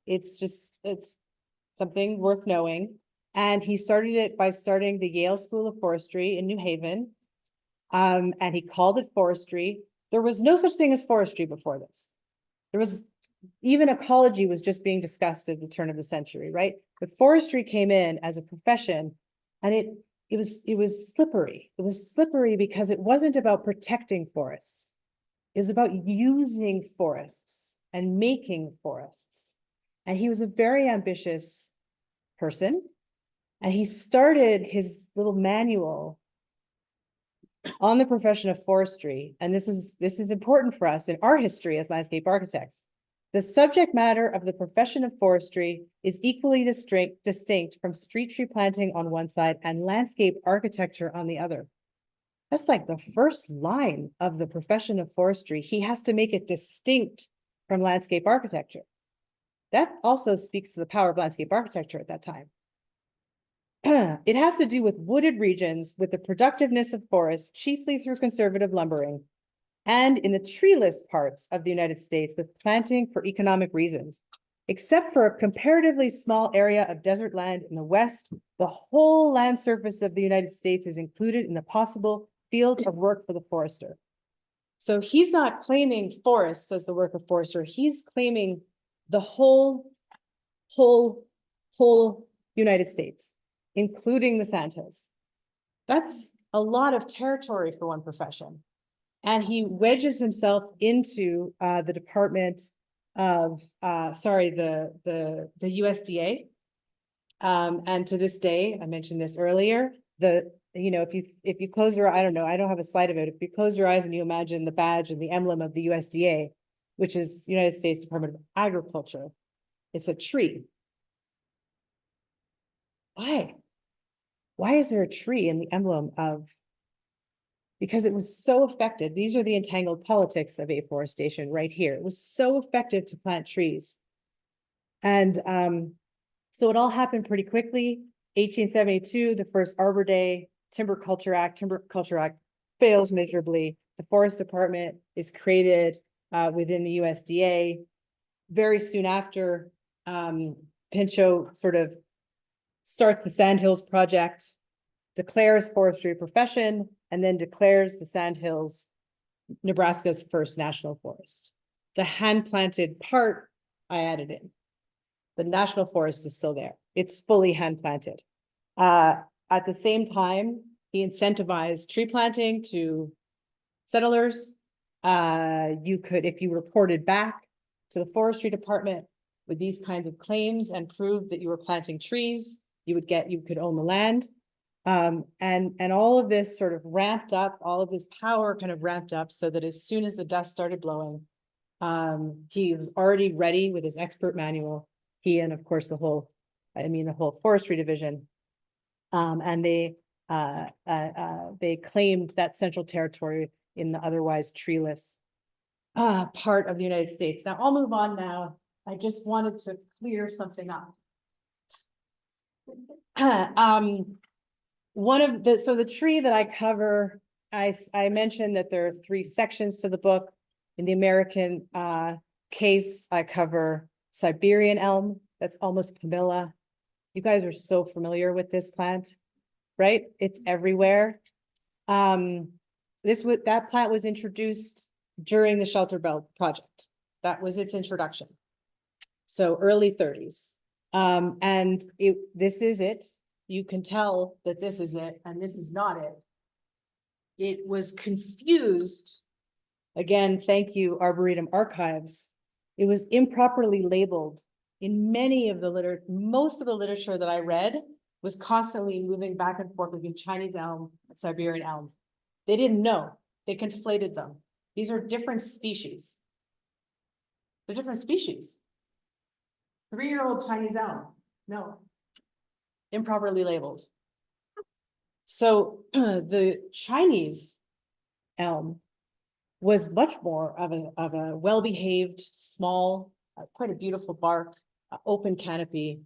it's something worth knowing. And he started it by starting the Yale School of Forestry in New Haven. And he called it forestry. There was no such thing as forestry before this. There was even ecology was just being discussed at the turn of the century, right? But forestry came in as a profession, and it was slippery. It was slippery because it wasn't about protecting forests. It was about using forests and making forests. And he was a very ambitious person. And he started his little manual on the profession of forestry. And this is important for us in our history as landscape architects. The subject matter of the profession of forestry is equally distinct from street tree planting on one side and landscape architecture on the other. That's like the first line of the profession of forestry. He has to make it distinct from landscape architecture. That also speaks to the power of landscape architecture at that time. It has to do with wooded regions, with the productiveness of forests, chiefly through conservative lumbering, and in the treeless parts of the United States with planting for economic reasons. Except for a comparatively small area of desert land in the West, the whole land surface of the United States is included in the possible field of work for the forester. So he's not claiming forests as the work of forester. He's claiming the whole United States, including the sandhills. That's a lot of territory for one profession. And he wedges himself into the Department of, the USDA. And to this day, I mentioned this earlier, if you close your, I don't know, I don't have a slide of it. If you close your eyes and you imagine the badge and the emblem of the USDA, which is United States Department of Agriculture, it's a tree. Why? Why is there a tree in the emblem of? Because it was so effective. These are the entangled politics of afforestation right here. It was so effective to plant trees. And so it all happened pretty quickly. 1872, the first Arbor Day, Timber Culture Act fails miserably. The Forest Department is created within the USDA. Very soon after, Pinchot sort of starts the Sandhills Project, declares forestry a profession, and then declares the Sandhills Nebraska's first national forest. The hand-planted part I added in. The national forest is still there. It's fully hand-planted. At the same time, he incentivized tree planting to settlers. You could, if you reported back to the forestry department with these kinds of claims and proved that you were planting trees, you could own the land. And all of this sort of ramped up, all of this power kind of ramped up so that as soon as the dust started blowing, he was already ready with his expert manual. He and of course the whole forestry division, and they claimed that central territory in the otherwise treeless part of the United States. Now I'll move on now. I just wanted to clear something up. The tree that I cover, I mentioned that there are 3 sections to the book. In the American case, I cover Siberian elm. That's almost Pamela. You guys are so familiar with this plant, right? It's everywhere. That plant was introduced during the Shelter Belt Project. That was its introduction. So early 30s. This is it. You can tell that this is it and this is not it. It was confused. Again, thank you, Arboretum Archives. It was improperly labeled in most of the literature that I read was constantly moving back and forth between Chinese elm and Siberian elm. They didn't know. They conflated them. These are different species. They're different species. 3-year-old Chinese elm. No. Improperly labeled. So the Chinese elm was much more of a well-behaved, small, quite a beautiful bark, open canopy.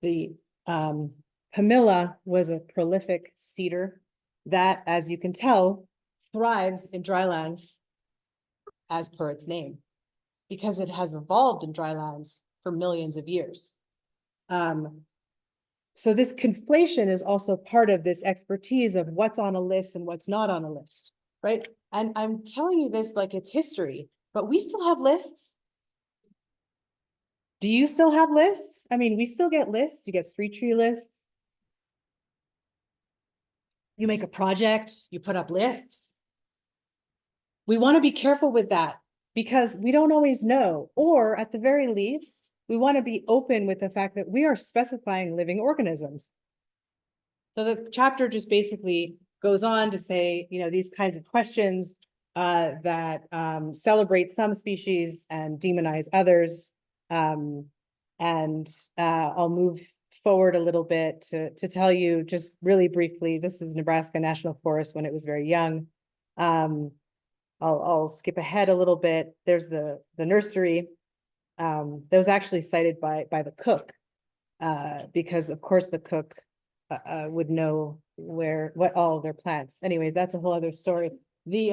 The Pamela was a prolific cedar that, as you can tell, thrives in drylands as per its name, because it has evolved in drylands for millions of years. So this conflation is also part of this expertise of what's on a list and what's not on a list, right? And I'm telling you this like it's history, but we still have lists. Do you still have lists? I mean, we still get lists. You get street tree lists. You make a project, you put up lists. We want to be careful with that because we don't always know, or at the very least, we want to be open with the fact that we are specifying living organisms. So the chapter just basically goes on to say, you know, these kinds of questions that celebrate some species and demonize others. I'll move forward a little bit to tell you just really briefly, this is Nebraska National Forest when it was very young. I'll skip ahead a little bit. There's the nursery that was actually cited by the cook, because of course the cook would know what all of their plants. Anyways, that's a whole other story. The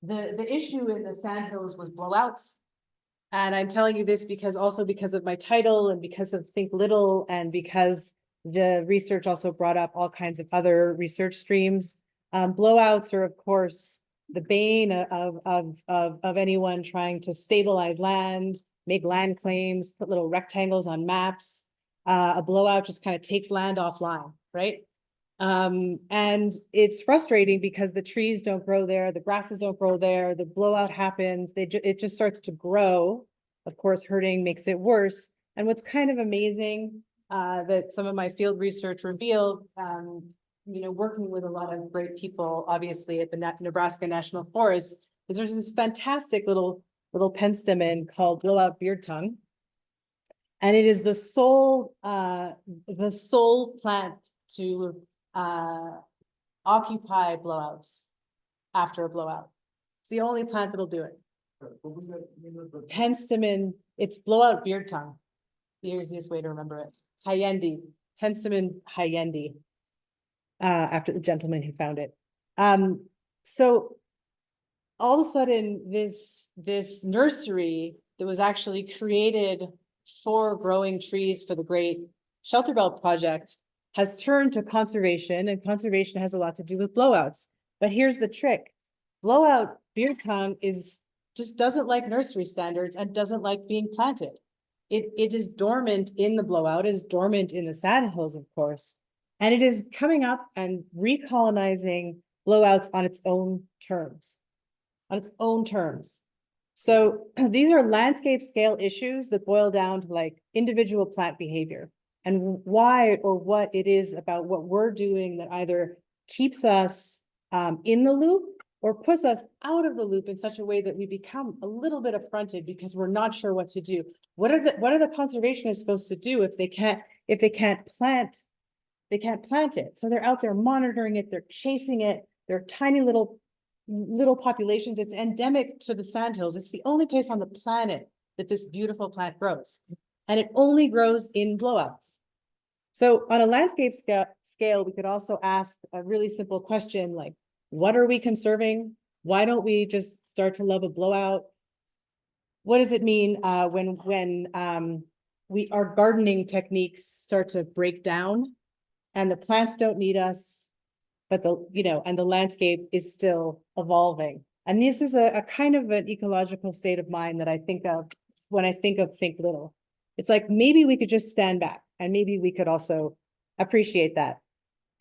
issue in the sandhills was blowouts. And I'm telling you this because of my title and because of Think Little and because the research also brought up all kinds of other research streams. Blowouts are, of course, the bane of anyone trying to stabilize land, make land claims, put little rectangles on maps. A blowout just kind of takes land offline, right? And it's frustrating because the trees don't grow there, the grasses don't grow there, the blowout happens, it just starts to grow. Of course, hurting makes it worse. And what's kind of amazing that some of my field research revealed, you know, working with a lot of great people, obviously at the Nebraska National Forest, is there's this fantastic little penstemon called blowout beard tongue. And it is the sole plant to occupy blowouts after a blowout. It's the only plant that'll do it. What was that name of the? Penstemon, it's blowout beard tongue. The easiest way to remember it. Hyendi, Penstemon hyendi, after the gentleman who found it. So all of a sudden, this nursery that was actually created for growing trees for the Great Shelter Belt Project has turned to conservation, and conservation has a lot to do with blowouts. But here's the trick. Blowout beard tongue just doesn't like nursery standards and doesn't like being planted. It is dormant in the blowout, is dormant in the sandhills, of course, and it is coming up and recolonizing blowouts on its own terms. So these are landscape scale issues that boil down to like individual plant behavior and why or what it is about what we're doing that either keeps us in the loop or puts us out of the loop in such a way that we become a little bit affronted because we're not sure what to do. What are the conservationists supposed to do if they can't plant it? So they're out there monitoring it, they're chasing it, they're tiny little populations. It's endemic to the sandhills. It's the only place on the planet that this beautiful plant grows. And it only grows in blowouts. So on a landscape scale, we could also ask a really simple question like, what are we conserving? Why don't we just start to love a blowout? What does it mean when our gardening techniques start to break down and the plants don't need us, but the landscape is still evolving? And this is a kind of an ecological state of mind that I think of when I think of Think Little. It's like maybe we could just stand back and maybe we could also appreciate that.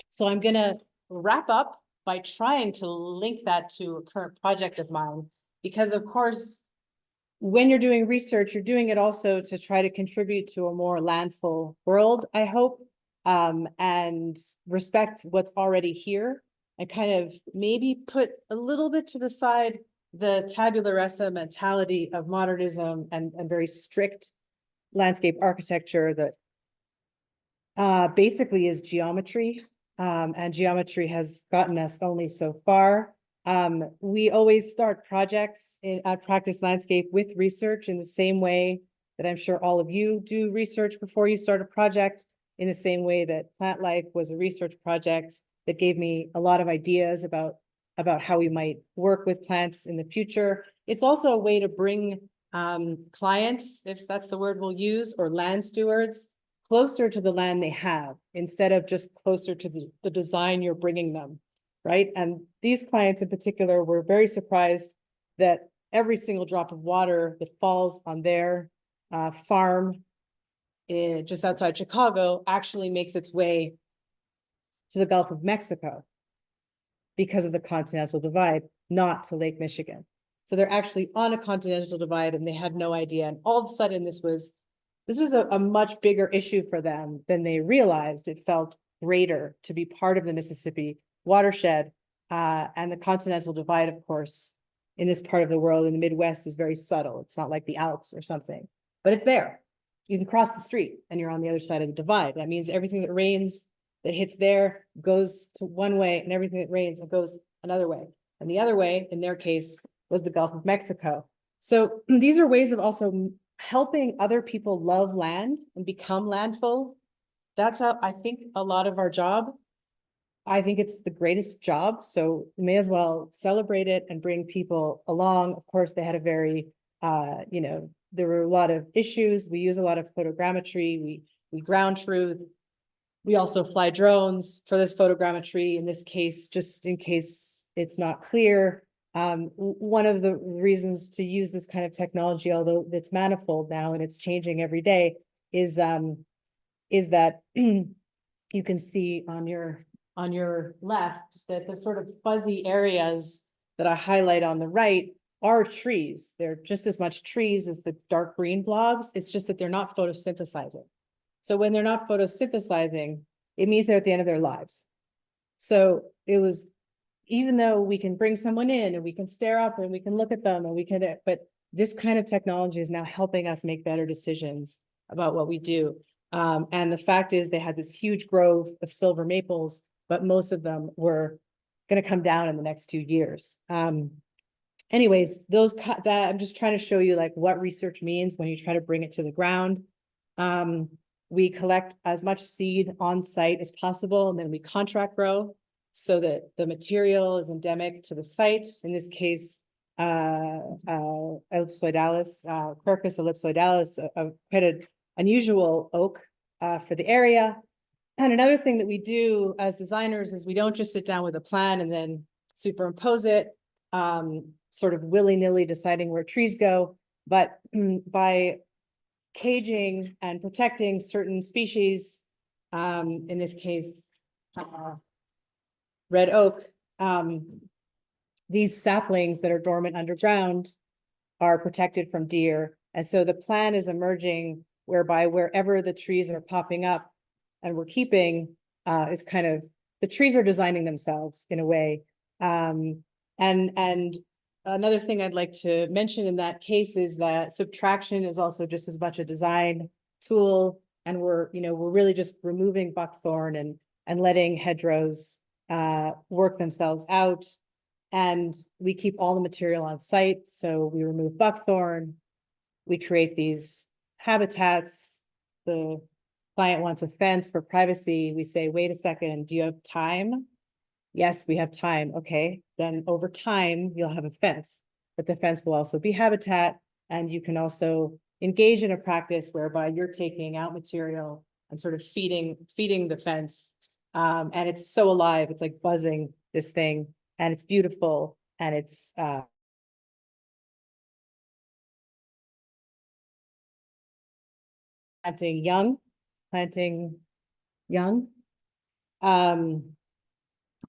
So I'm gonna wrap up by trying to link that to a current project of mine, because of course, when you're doing research, you're doing it also to try to contribute to a more landful world, I hope, and respect what's already here and kind of maybe put a little bit to the side the tabula rasa mentality of modernism and very strict landscape architecture that basically is geometry. And geometry has gotten us only so far. We always start projects at Practice Landscape with research in the same way that I'm sure all of you do research before you start a project, in the same way that Plant Life was a research project that gave me a lot of ideas about how we might work with plants in the future. It's also a way to bring clients, if that's the word we'll use, or land stewards, closer to the land they have, instead of just closer to the design you're bringing them, right? And these clients in particular were very surprised that every single drop of water that falls on their farm just outside Chicago actually makes its way to the Gulf of Mexico because of the continental divide, not to Lake Michigan. So they're actually on a continental divide and they had no idea. And all of a sudden this was a much bigger issue for them than they realized. It felt greater to be part of the Mississippi watershed. And the continental divide, of course, in this part of the world, in the Midwest, is very subtle. It's not like the Alps or something, but it's there. You can cross the street and you're on the other side of the divide. That means everything that rains that hits there goes to one way, and everything that rains it goes another way. And the other way, in their case, was the Gulf of Mexico. So these are ways of also helping other people love land and become landful. That's how I think a lot of our job. I think it's the greatest job, so we may as well celebrate it and bring people along. Of course, they had a very, there were a lot of issues. We use a lot of photogrammetry. We ground truth. We also fly drones for this photogrammetry. In this case, just in case it's not clear, one of the reasons to use this kind of technology, although it's manifold now and it's changing every day, is that you can see on your left that the sort of fuzzy areas that I highlight on the right are trees. They're just as much trees as the dark green blobs. It's just that they're not photosynthesizing. So when they're not photosynthesizing, it means they're at the end of their lives. So it was, even though we can bring someone in and we can stare up and we can look at them and we can, but this kind of technology is now helping us make better decisions about what we do. And the fact is they had this huge growth of silver maples, but most of them were going to come down in the next 2 years. Anyways, that I'm just trying to show you like what research means when you try to bring it to the ground. We collect as much seed on site as possible, and then we contract grow so that the material is endemic to the site. In this case, ellipsoidalis, Quercus ellipsoidalis, quite an unusual oak for the area. And another thing that we do as designers is we don't just sit down with a plan and then superimpose it, sort of willy-nilly deciding where trees go, but by caging and protecting certain species, in this case, red oak, these saplings that are dormant underground are protected from deer. And so the plan is emerging whereby wherever the trees are popping up and we're keeping is kind of, the trees are designing themselves in a way. And another thing I'd like to mention in that case is that subtraction is also just as much a design tool. And we're really just removing buckthorn and letting hedgerows work themselves out. And we keep all the material on site. So we remove buckthorn, we create these habitats. The client wants a fence for privacy. We say, wait a second, do you have time? Yes, we have time. Okay, then over time, you'll have a fence, but the fence will also be habitat. And you can also engage in a practice whereby you're taking out material and sort of feeding the fence. And it's so alive, it's like buzzing, this thing, and it's beautiful, and it's planting young.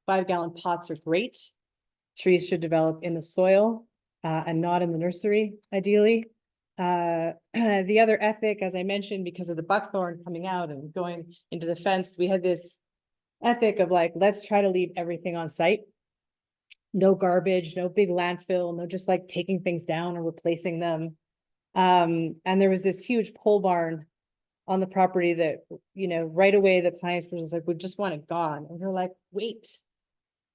5-gallon pots are great. Trees should develop in the soil and not in the nursery, ideally. The other ethic, as I mentioned, because of the buckthorn coming out and going into the fence, we had this ethic of like, let's try to leave everything on site. No garbage, no big landfill, no just like taking things down or replacing them. And there was this huge pole barn on the property that, right away the clients were just like, we just want it gone. And we're like, wait,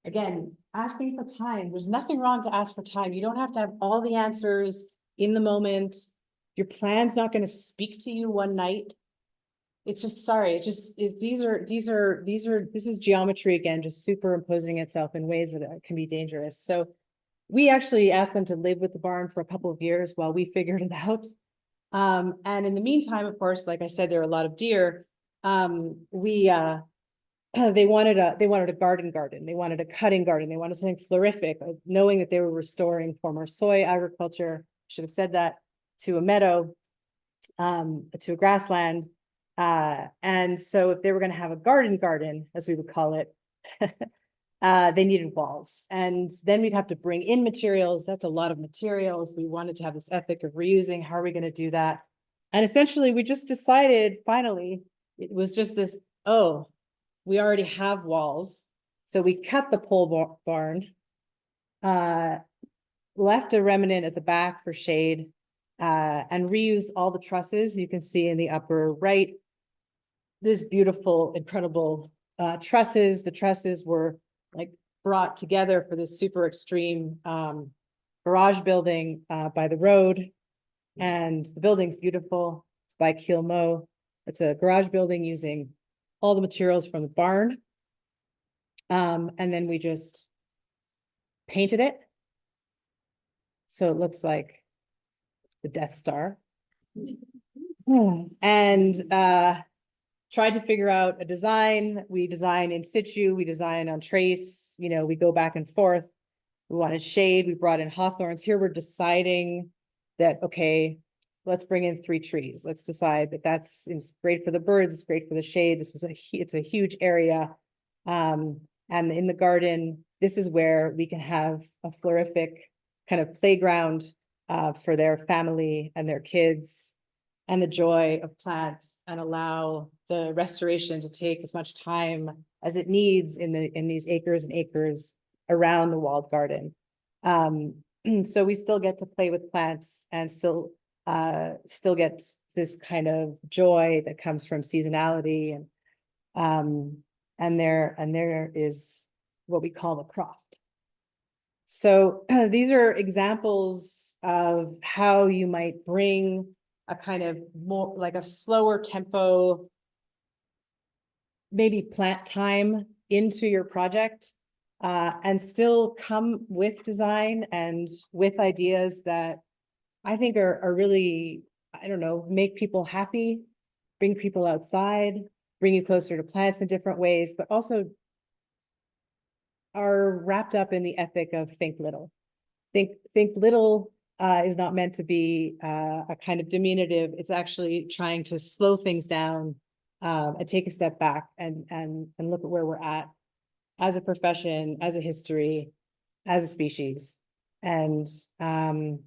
again, asking for time. There's nothing wrong to ask for time. You don't have to have all the answers in the moment. Your plan's not gonna speak to you one night. It's just, sorry, this is geometry again, just superimposing itself in ways that can be dangerous. So we actually asked them to live with the barn for a couple of years while we figured it out. And in the meantime, of course, like I said, there are a lot of deer. They wanted a garden, they wanted a cutting garden, they wanted something florific, knowing that they were restoring former soy agriculture, should have said that, to a meadow, to a grassland. And so if they were going to have a garden, as we would call it, they needed walls. And then we'd have to bring in materials. That's a lot of materials. We wanted to have this ethic of reusing. How are we going to do that? And essentially, we just decided, finally, it was just this, oh, we already have walls. So we cut the pole barn, left a remnant at the back for shade, and reuse all the trusses. You can see in the upper right, this beautiful, incredible trusses. The trusses were like brought together for this super extreme garage building by the road. And the building's beautiful. It's by Kiel Mo. It's a garage building using all the materials from the barn. And then we just painted it. So it looks like the Death Star. And tried to figure out a design. We design in situ, we design on trace, we go back and forth. We wanted shade, we brought in hawthorns. Here we're deciding that, okay, let's bring in 3 trees. Let's decide that it's great for the birds, it's great for the shade. It's a huge area. And in the garden, this is where we can have a florific kind of playground for their family and their kids, and the joy of plants, and allow the restoration to take as much time as it needs in these acres and acres around the walled garden. So we still get to play with plants and still get this kind of joy that comes from seasonality, and there is what we call the croft. So these are examples of how you might bring a kind of more like a slower tempo, maybe plant time into your project, and still come with design and with ideas that I think are really, I don't know, make people happy, bring people outside, bring you closer to plants in different ways, but also are wrapped up in the ethic of think little. Think little is not meant to be a kind of diminutive. It's actually trying to slow things down and take a step back and look at where we're at as a profession, as a history, as a species. And I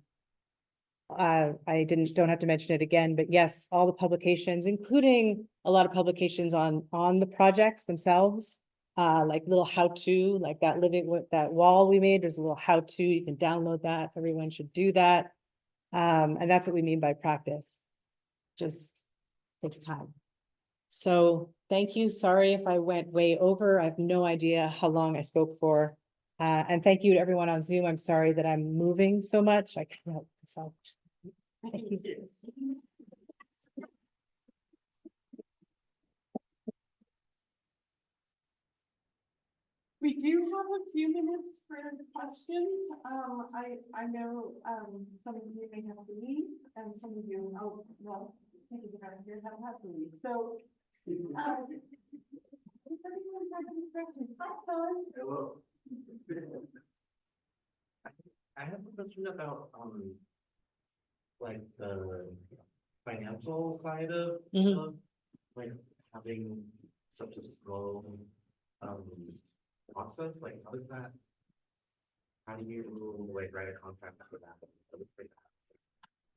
don't have to mention it again, but yes, all the publications, including a lot of publications on the projects themselves, like little how-to, like that living with that wall we made. There's a little how-to, you can download that. Everyone should do that. And that's what we mean by practice. Just take time. So thank you. Sorry if I went way over. I have no idea how long I spoke for. And thank you to everyone on Zoom. I'm sorry that I'm moving so much. I can't help myself. Thank you. We do have a few minutes for questions. I know some of you may have to leave, and some of you, well, maybe the guys here have to leave. So, if anyone has any questions, hi, Helen. Hello. I have a question about like the financial side of like having such a slow process. Like how do you like write a contract for that?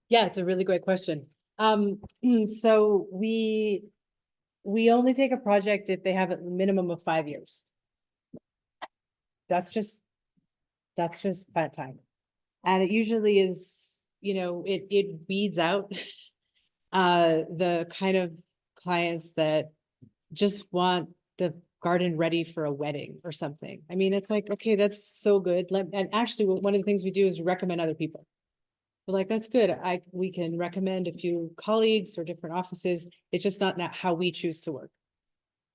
Yeah, it's a really great question. So we only take a project if they have a minimum of 5 years. That's just that time. And it usually is, it weeds out the kind of clients that just want the garden ready for a wedding or something. I mean, it's like, okay, that's so good. And actually, one of the things we do is recommend other people. we're like, that's good. We can recommend a few colleagues or different offices. It's just not how we choose to work.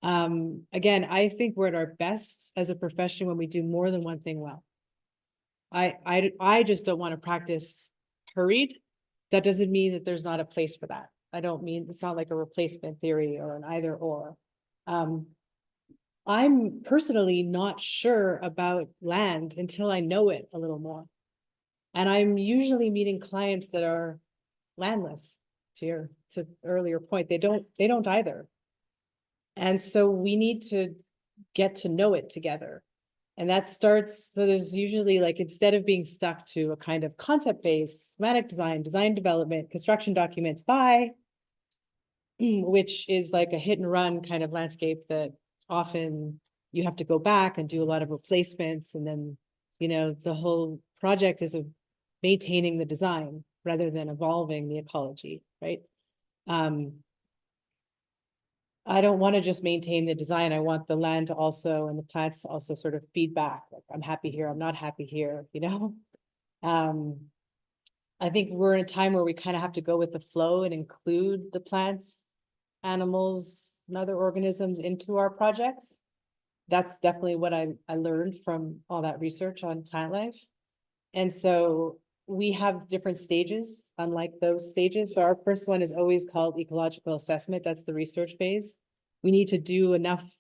Again, I think we're at our best as a profession when we do more than one thing well. I just don't want to practice hurried. That doesn't mean that there's not a place for that. I don't mean, it's not like a replacement theory or an either or. I'm personally not sure about land until I know it a little more. And I'm usually meeting clients that are landless, to the earlier point. They don't either. And so we need to get to know it together. And that starts, so there's usually like, instead of being stuck to a kind of concept-based schematic design, design development, construction documents by, which is like a hit and run kind of landscape that often you have to go back and do a lot of replacements. And then, you know, the whole project is of maintaining the design rather than evolving the ecology, right? I don't want to just maintain the design. I want the land to also, and the plants to also sort of feedback. Like, I'm happy here, I'm not happy here, you know? I think we're in a time where we kind of have to go with the flow and include the plants, animals, and other organisms into our projects. That's definitely what I learned from all that research on plant life. And so we have different stages, unlike those stages. So our first one is always called ecological assessment. That's the research phase. We need to do enough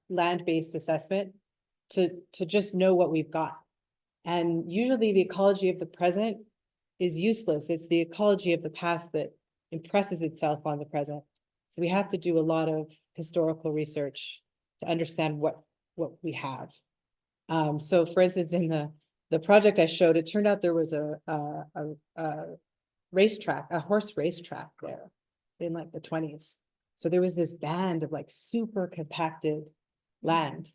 land-based assessment to just know what we've got. And usually the ecology of the present is useless. It's the ecology of the past that impresses itself on the present. So we have to do a lot of historical research to understand what we have. So for instance, in the project I showed, it turned out there was a racetrack, a horse racetrack there in like the 20s. So there was this band of like super compacted land.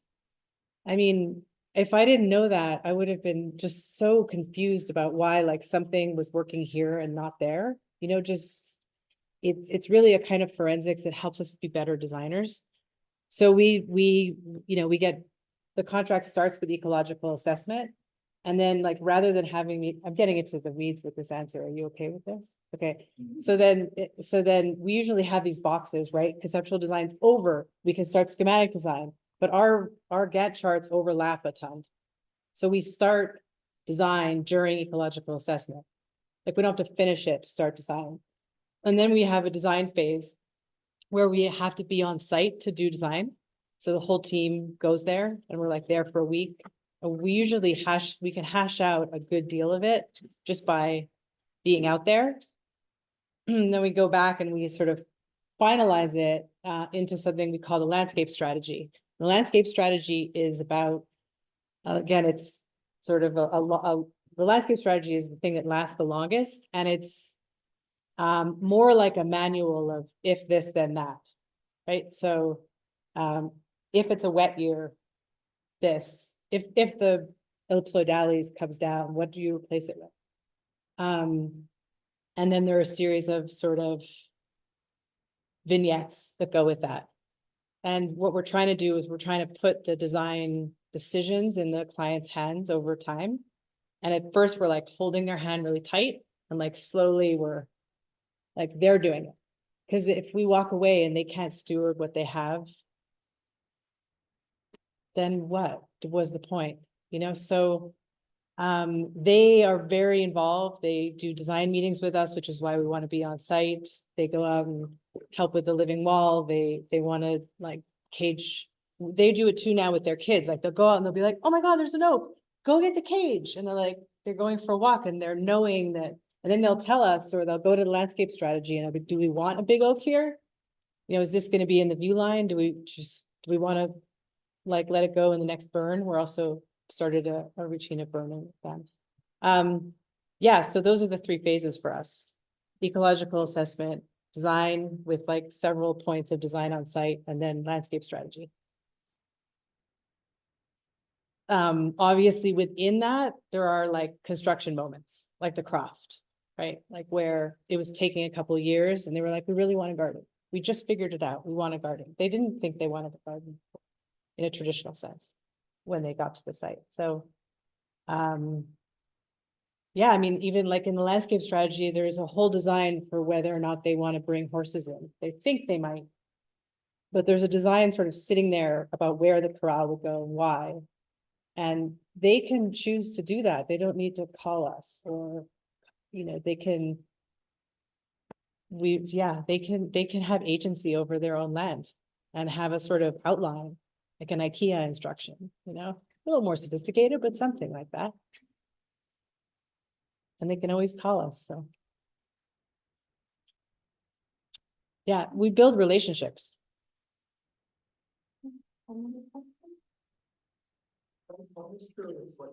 I mean, if I didn't know that, I would have been just so confused about why like something was working here and not there. You know, just it's really a kind of forensics that helps us be better designers. So we get the contract starts with ecological assessment. And then like, rather than having me, I'm getting into the weeds with this answer. Are you okay with this? Okay. So then we usually have these boxes, right? Conceptual design's over. We can start schematic design, but our Gantt charts overlap a ton. So we start design during ecological assessment. Like, we don't have to finish it to start design. And then we have a design phase where we have to be on site to do design. So the whole team goes there and we're like there for a week. We usually we can hash out a good deal of it just by being out there. And then we go back and we sort of finalize it into something we call the landscape strategy. The landscape strategy is about, again, it's sort of the landscape strategy is the thing that lasts the longest. And it's more like a manual of if this, then that, right? So if it's a wet year, this, if the ellipsoidalis comes down, what do you replace it with? And then there are a series of sort of vignettes that go with that. And what we're trying to do is we're trying to put the design decisions in the client's hands over time. And at first we're like holding their hand really tight, and like slowly we're like, they're doing it. Because if we walk away and they can't steward what they have, then what was the point? You know, so they are very involved. They do design meetings with us, which is why we want to be on site. They go out and help with the living wall. They want to like cage. They do it too now with their kids. Like, they'll go out and they'll be like, oh my God, there's an oak. Go get the cage. And they're like, they're going for a walk and they're knowing that, and then they'll tell us, or they'll go to the landscape strategy and they'll be, do we want a big oak here? You know, is this going to be in the view line? Do we want to like let it go in the next burn? We're also started a routine of burning with them. Yeah, so those are the three phases for us: ecological assessment, design with like several points of design on site, and then landscape strategy. Obviously within that, there are like construction moments, like the croft, right? Like where it was taking a couple of years and they were like, we really want a garden. We just figured it out. We want a garden. They didn't think they wanted a garden in a traditional sense when they got to the site. So Yeah, I mean, even like in the landscape strategy, there's a whole design for whether or not they want to bring horses in. They think they might. But there's a design sort of sitting there about where the corral would go and why. And they can choose to do that. They don't need to call us or, they can. They can have agency over their own land and have a sort of outline, like an IKEA instruction, a little more sophisticated, but something like that. And they can always call us, so. Yeah, we build relationships. I'm just curious, like,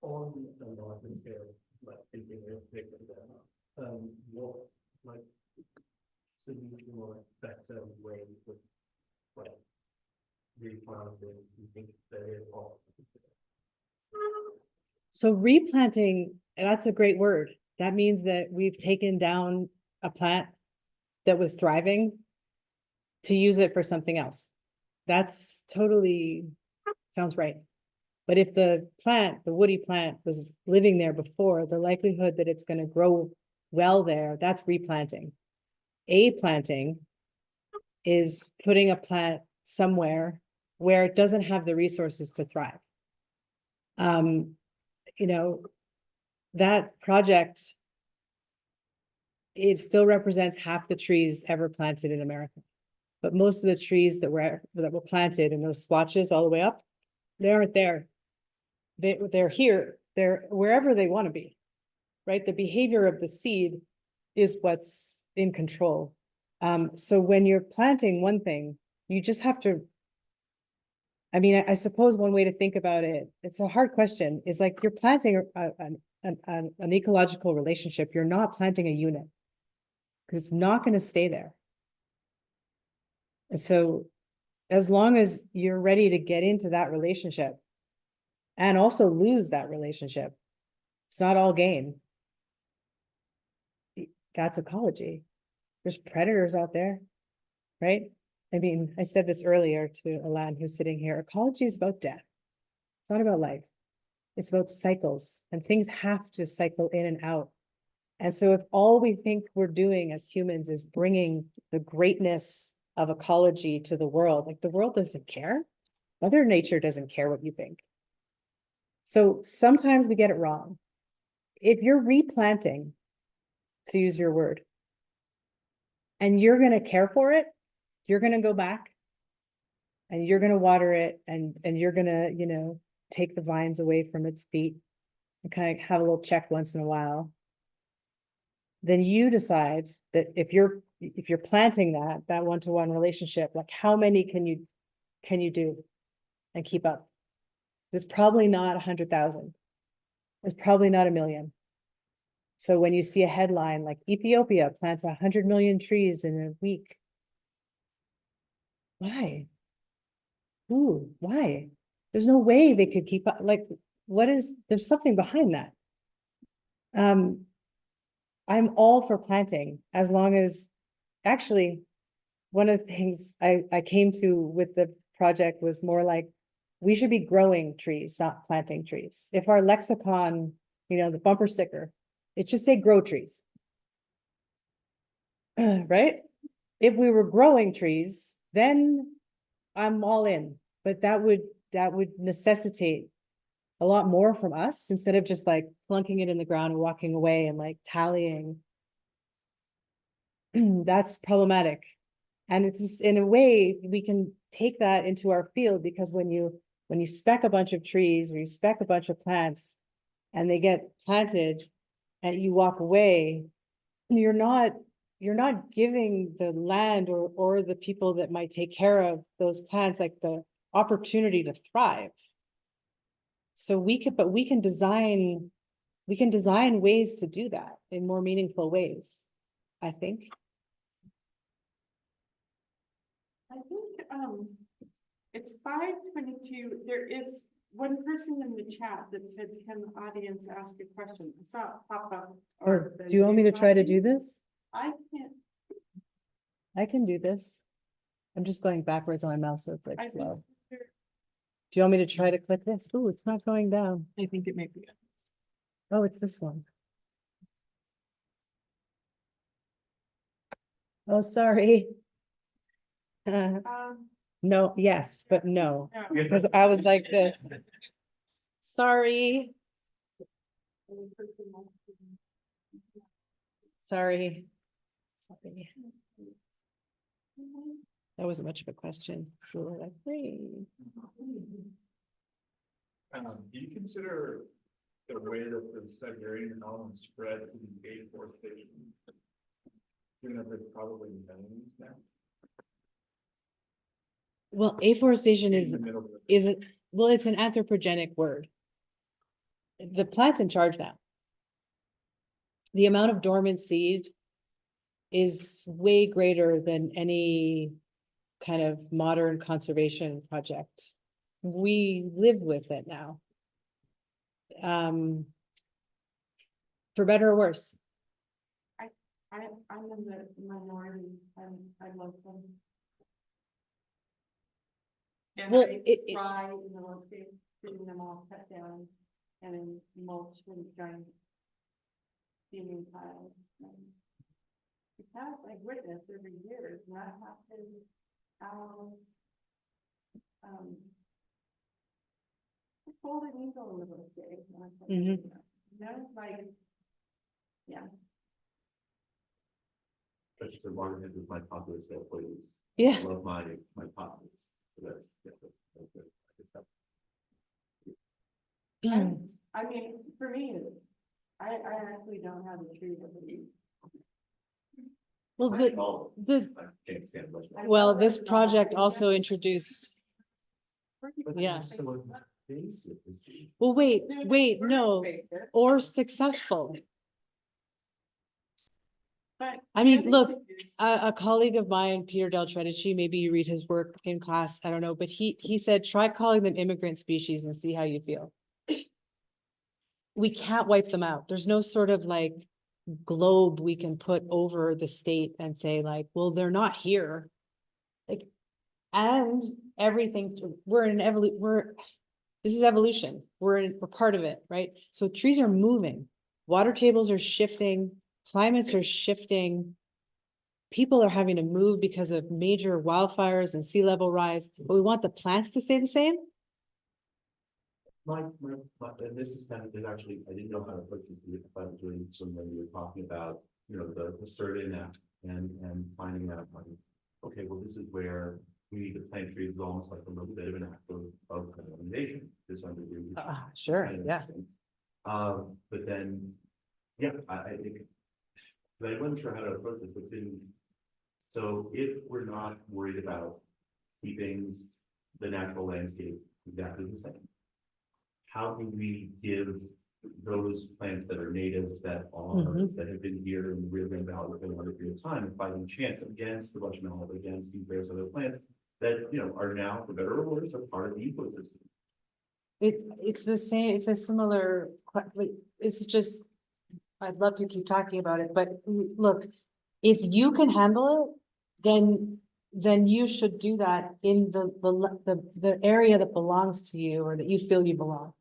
on the larger scale, like, thinking real big, what, like, solution or better way with, like, replanting, you think there is possible? So replanting, that's a great word. That means that we've taken down a plant that was thriving to use it for something else. That's totally sounds right. But if the woody plant was living there before, the likelihood that it's going to grow well there, that's replanting. A planting is putting a plant somewhere where it doesn't have the resources to thrive. That project, it still represents half the trees ever planted in America. But most of the trees that were planted in those swatches all the way up, they aren't there. They're here. They're wherever they want to be, right? The behavior of the seed is what's in control. So when you're planting one thing, you just have to. I mean, I suppose one way to think about it, it's a hard question, is like you're planting an ecological relationship. You're not planting a unit because it's not going to stay there. And so as long as you're ready to get into that relationship and also lose that relationship, it's not all gain. That's ecology. There's predators out there, right? I mean, I said this earlier to Alan, who's sitting here. Ecology is about death. It's not about life. It's about cycles, and things have to cycle in and out. And so if all we think we're doing as humans is bringing the greatness of ecology to the world, like the world doesn't care. Mother Nature doesn't care what you think. So sometimes we get it wrong. If you're replanting, to use your word, and you're going to care for it, you're going to go back and you're going to water it and you're going to, take the vines away from its feet and kind of have a little check once in a while. Then you decide that if you're planting that one-to-one relationship, like how many can you do and keep up? There's probably not 100,000. There's probably not 1 million. So when you see a headline like Ethiopia plants 100 million trees in a week, why? Ooh, why? There's no way they could keep up. Like, there's something behind that. I'm all for planting as long as, actually, one of the things I came to with the project was more like, we should be growing trees, not planting trees. If our lexicon, the bumper sticker, it should say grow trees. Right? If we were growing trees, then I'm all in, but that would necessitate a lot more from us instead of just like plunking it in the ground and walking away and like tallying. That's problematic. And it's just, in a way, we can take that into our field, because when you spec a bunch of trees or you spec a bunch of plants and they get planted and you walk away, you're not giving the land or the people that might take care of those plants like the opportunity to thrive. So we can design ways to do that in more meaningful ways, I think. I think it's 5:22. There is one person in the chat that said, can the audience ask a question? I saw it pop up. Or do you want me to try to do this? I can't. I can do this. I'm just going backwards on my mouse, so it's like I slow. think there- Do you want me to try to click this? Oh, it's not going down. I think it may be. Oh, it's this one. Oh, sorry. No, yes, but no, because I was like this. Sorry. Sorry. Sorry. That wasn't much of a question. So we're like, hey. Do you consider the way that the Siberian elm spread to the afforestation? Given that there's probably millions now. Well, afforestation In the middle of it. is it, well, it's an anthropogenic word. The plant's in charge now. The amount of dormant seed is way greater than any kind of modern conservation project. We live with it now. For better or worse. I'm in the minority, and I love them. And Well, I it- try in the landscape, getting them all cut down and then mulch and giant steaming piles. Because I witness every year, not happening, owls. Golden eagle in the landscape. And I'm like, Mhm. like, yeah. But it's a long head with my populace that plays. Yeah. I love my populace. So that's good. I guess that- I mean, for me, I actually don't have a tree that we. Well, Oh, the, I can't stand much. well, this project also introduced, But yeah. it's so invasive, it's just- well, wait, no, or successful. But I mean, look, a colleague of mine, Peter Del Tredici, maybe you read his work in class, I don't know, but he said, try calling them immigrant species and see how you feel. We can't wipe them out. There's no sort of like globe we can put over the state and say like, well, they're not here. Like, and everything, we're in this is evolution. We're part of it, right? So trees are moving, water tables are shifting, climates are shifting. People are having to move because of major wildfires and sea level rise, but we want the plants to stay the same? And this is kind of, is actually, I didn't know how to put this, if I was doing some, when you were talking about, you know, the survey map and finding out, like, okay, well, this is where we need to plant trees, almost like a little bit of an act of kind of invasion, this under the. Sure, yeah. But then, yeah, I think, but I wasn't sure how to approach this, but then, so if we're not worried about keeping the natural landscape exactly the same, how can we give those plants that are native, that are, Mhm. that have been here in the Rio Grande Valley for a longer period of time, and fighting chance against the Russian mallet, against these various other plants that, you know, are now, for better or worse, are part of the ecosystem? It's the same, it's a similar, it's just, I'd love to keep talking about it, but look, if you can handle it, then you should do that in the area that belongs to you or that you feel you belong.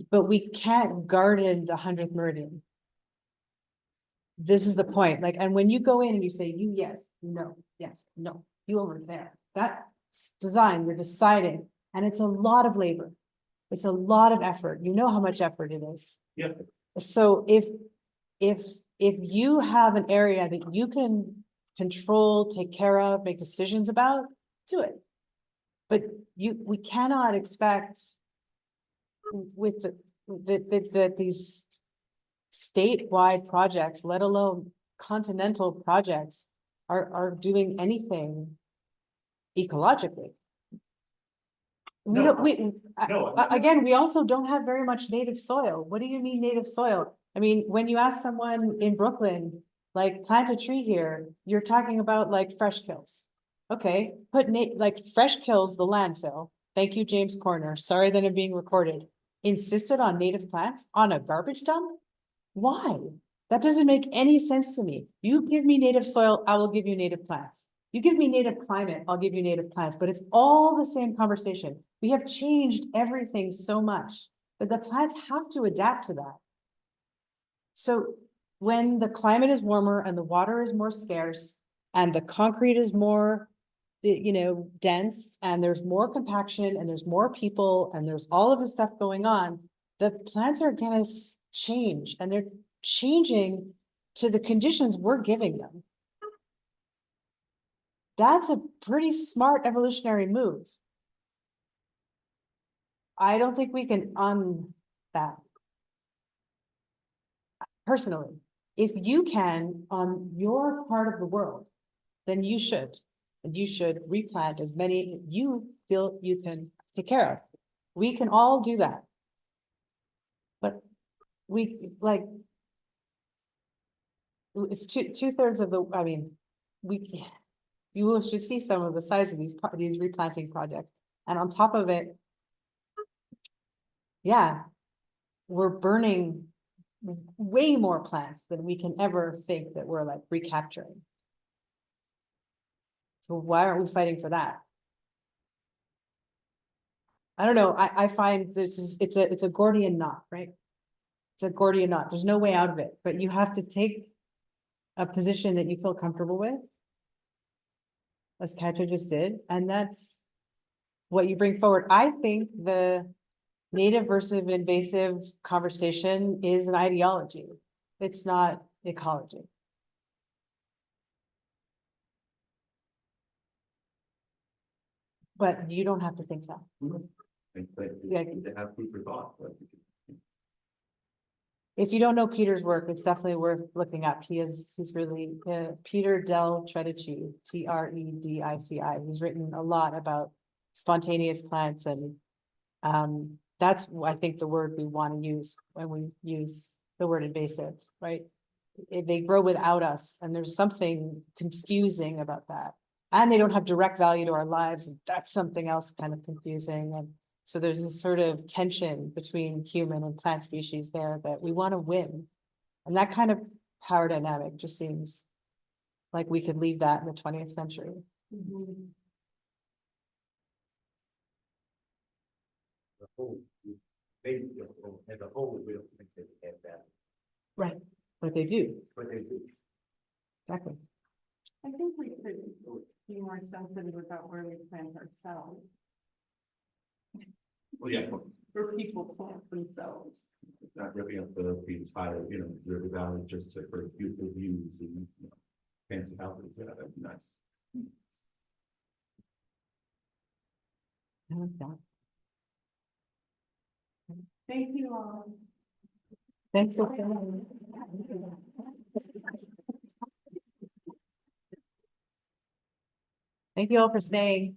But we can't garden the 100th meridian. This is the point, like, and when you go in and you say, you, yes, no, yes, no, you over there, that's design, you're deciding, and it's a lot of labor. It's a lot of effort. You know how much effort it is. Yeah. So if you have an area that you can control, take care of, make decisions about, do it. But we cannot expect with these statewide projects, let alone continental projects, are doing anything ecologically. We No, don't, no. again, we also don't have very much native soil. What do you mean native soil? I mean, when you ask someone in Brooklyn, like plant a tree here, you're talking about like fresh kills. Okay, like fresh kills, the landfill. Thank you, James Corner. Sorry that I'm being recorded. Insisted on native plants on a garbage dump? Why? That doesn't make any sense to me. You give me native soil, I will give you native plants. You give me native climate, I'll give you native plants, but it's all the same conversation. We have changed everything so much that the plants have to adapt to that. So when the climate is warmer and the water is more scarce and the concrete is more, dense, and there's more compaction and there's more people and there's all of this stuff going on, the plants are gonna change, and they're changing to the conditions we're giving them. That's a pretty smart evolutionary move. I don't think we can that. Personally, if you can on your part of the world, then you should. And you should replant as many you feel you can take care of. We can all do that. But it's two-thirds of the, you should see some of the size of these replanting projects. And on top of it, yeah, we're burning way more plants than we can ever think that we're like recapturing. So why aren't we fighting for that? I don't know. I find it's a Gordian knot, right? It's a Gordian knot. There's no way out of it, but you have to take a position that you feel comfortable with, as Katja just did, and that's what you bring forward. I think the native versus invasive conversation is an ideology. It's not ecology. But you don't have to think that. But Yeah. to have food for thought. If you don't know Peter's work, it's definitely worth looking up. He's really, Peter Del Tredici, Tredici. He's written a lot about spontaneous plants, and that's, I think, the word we want to use when we use the word invasive, right? They grow without us, and there's something confusing about that. And they don't have direct value to our lives, and that's something else kind of confusing. And so there's a sort of tension between human and plant species there that we want to win. And that kind of power dynamic just seems like we could leave that in the 20th century. The whole, maybe, as a whole, we don't think they have that, Right, but they do, but they do. exactly. I think we could be more sensitive about where we plant ourselves, Well, yeah, where people plant themselves. not ripping up the entire, river valley just for beautiful views and, fancy houses, yeah, that'd be nice. I like that. Thank you all. Thanks for coming. Thank you all for staying.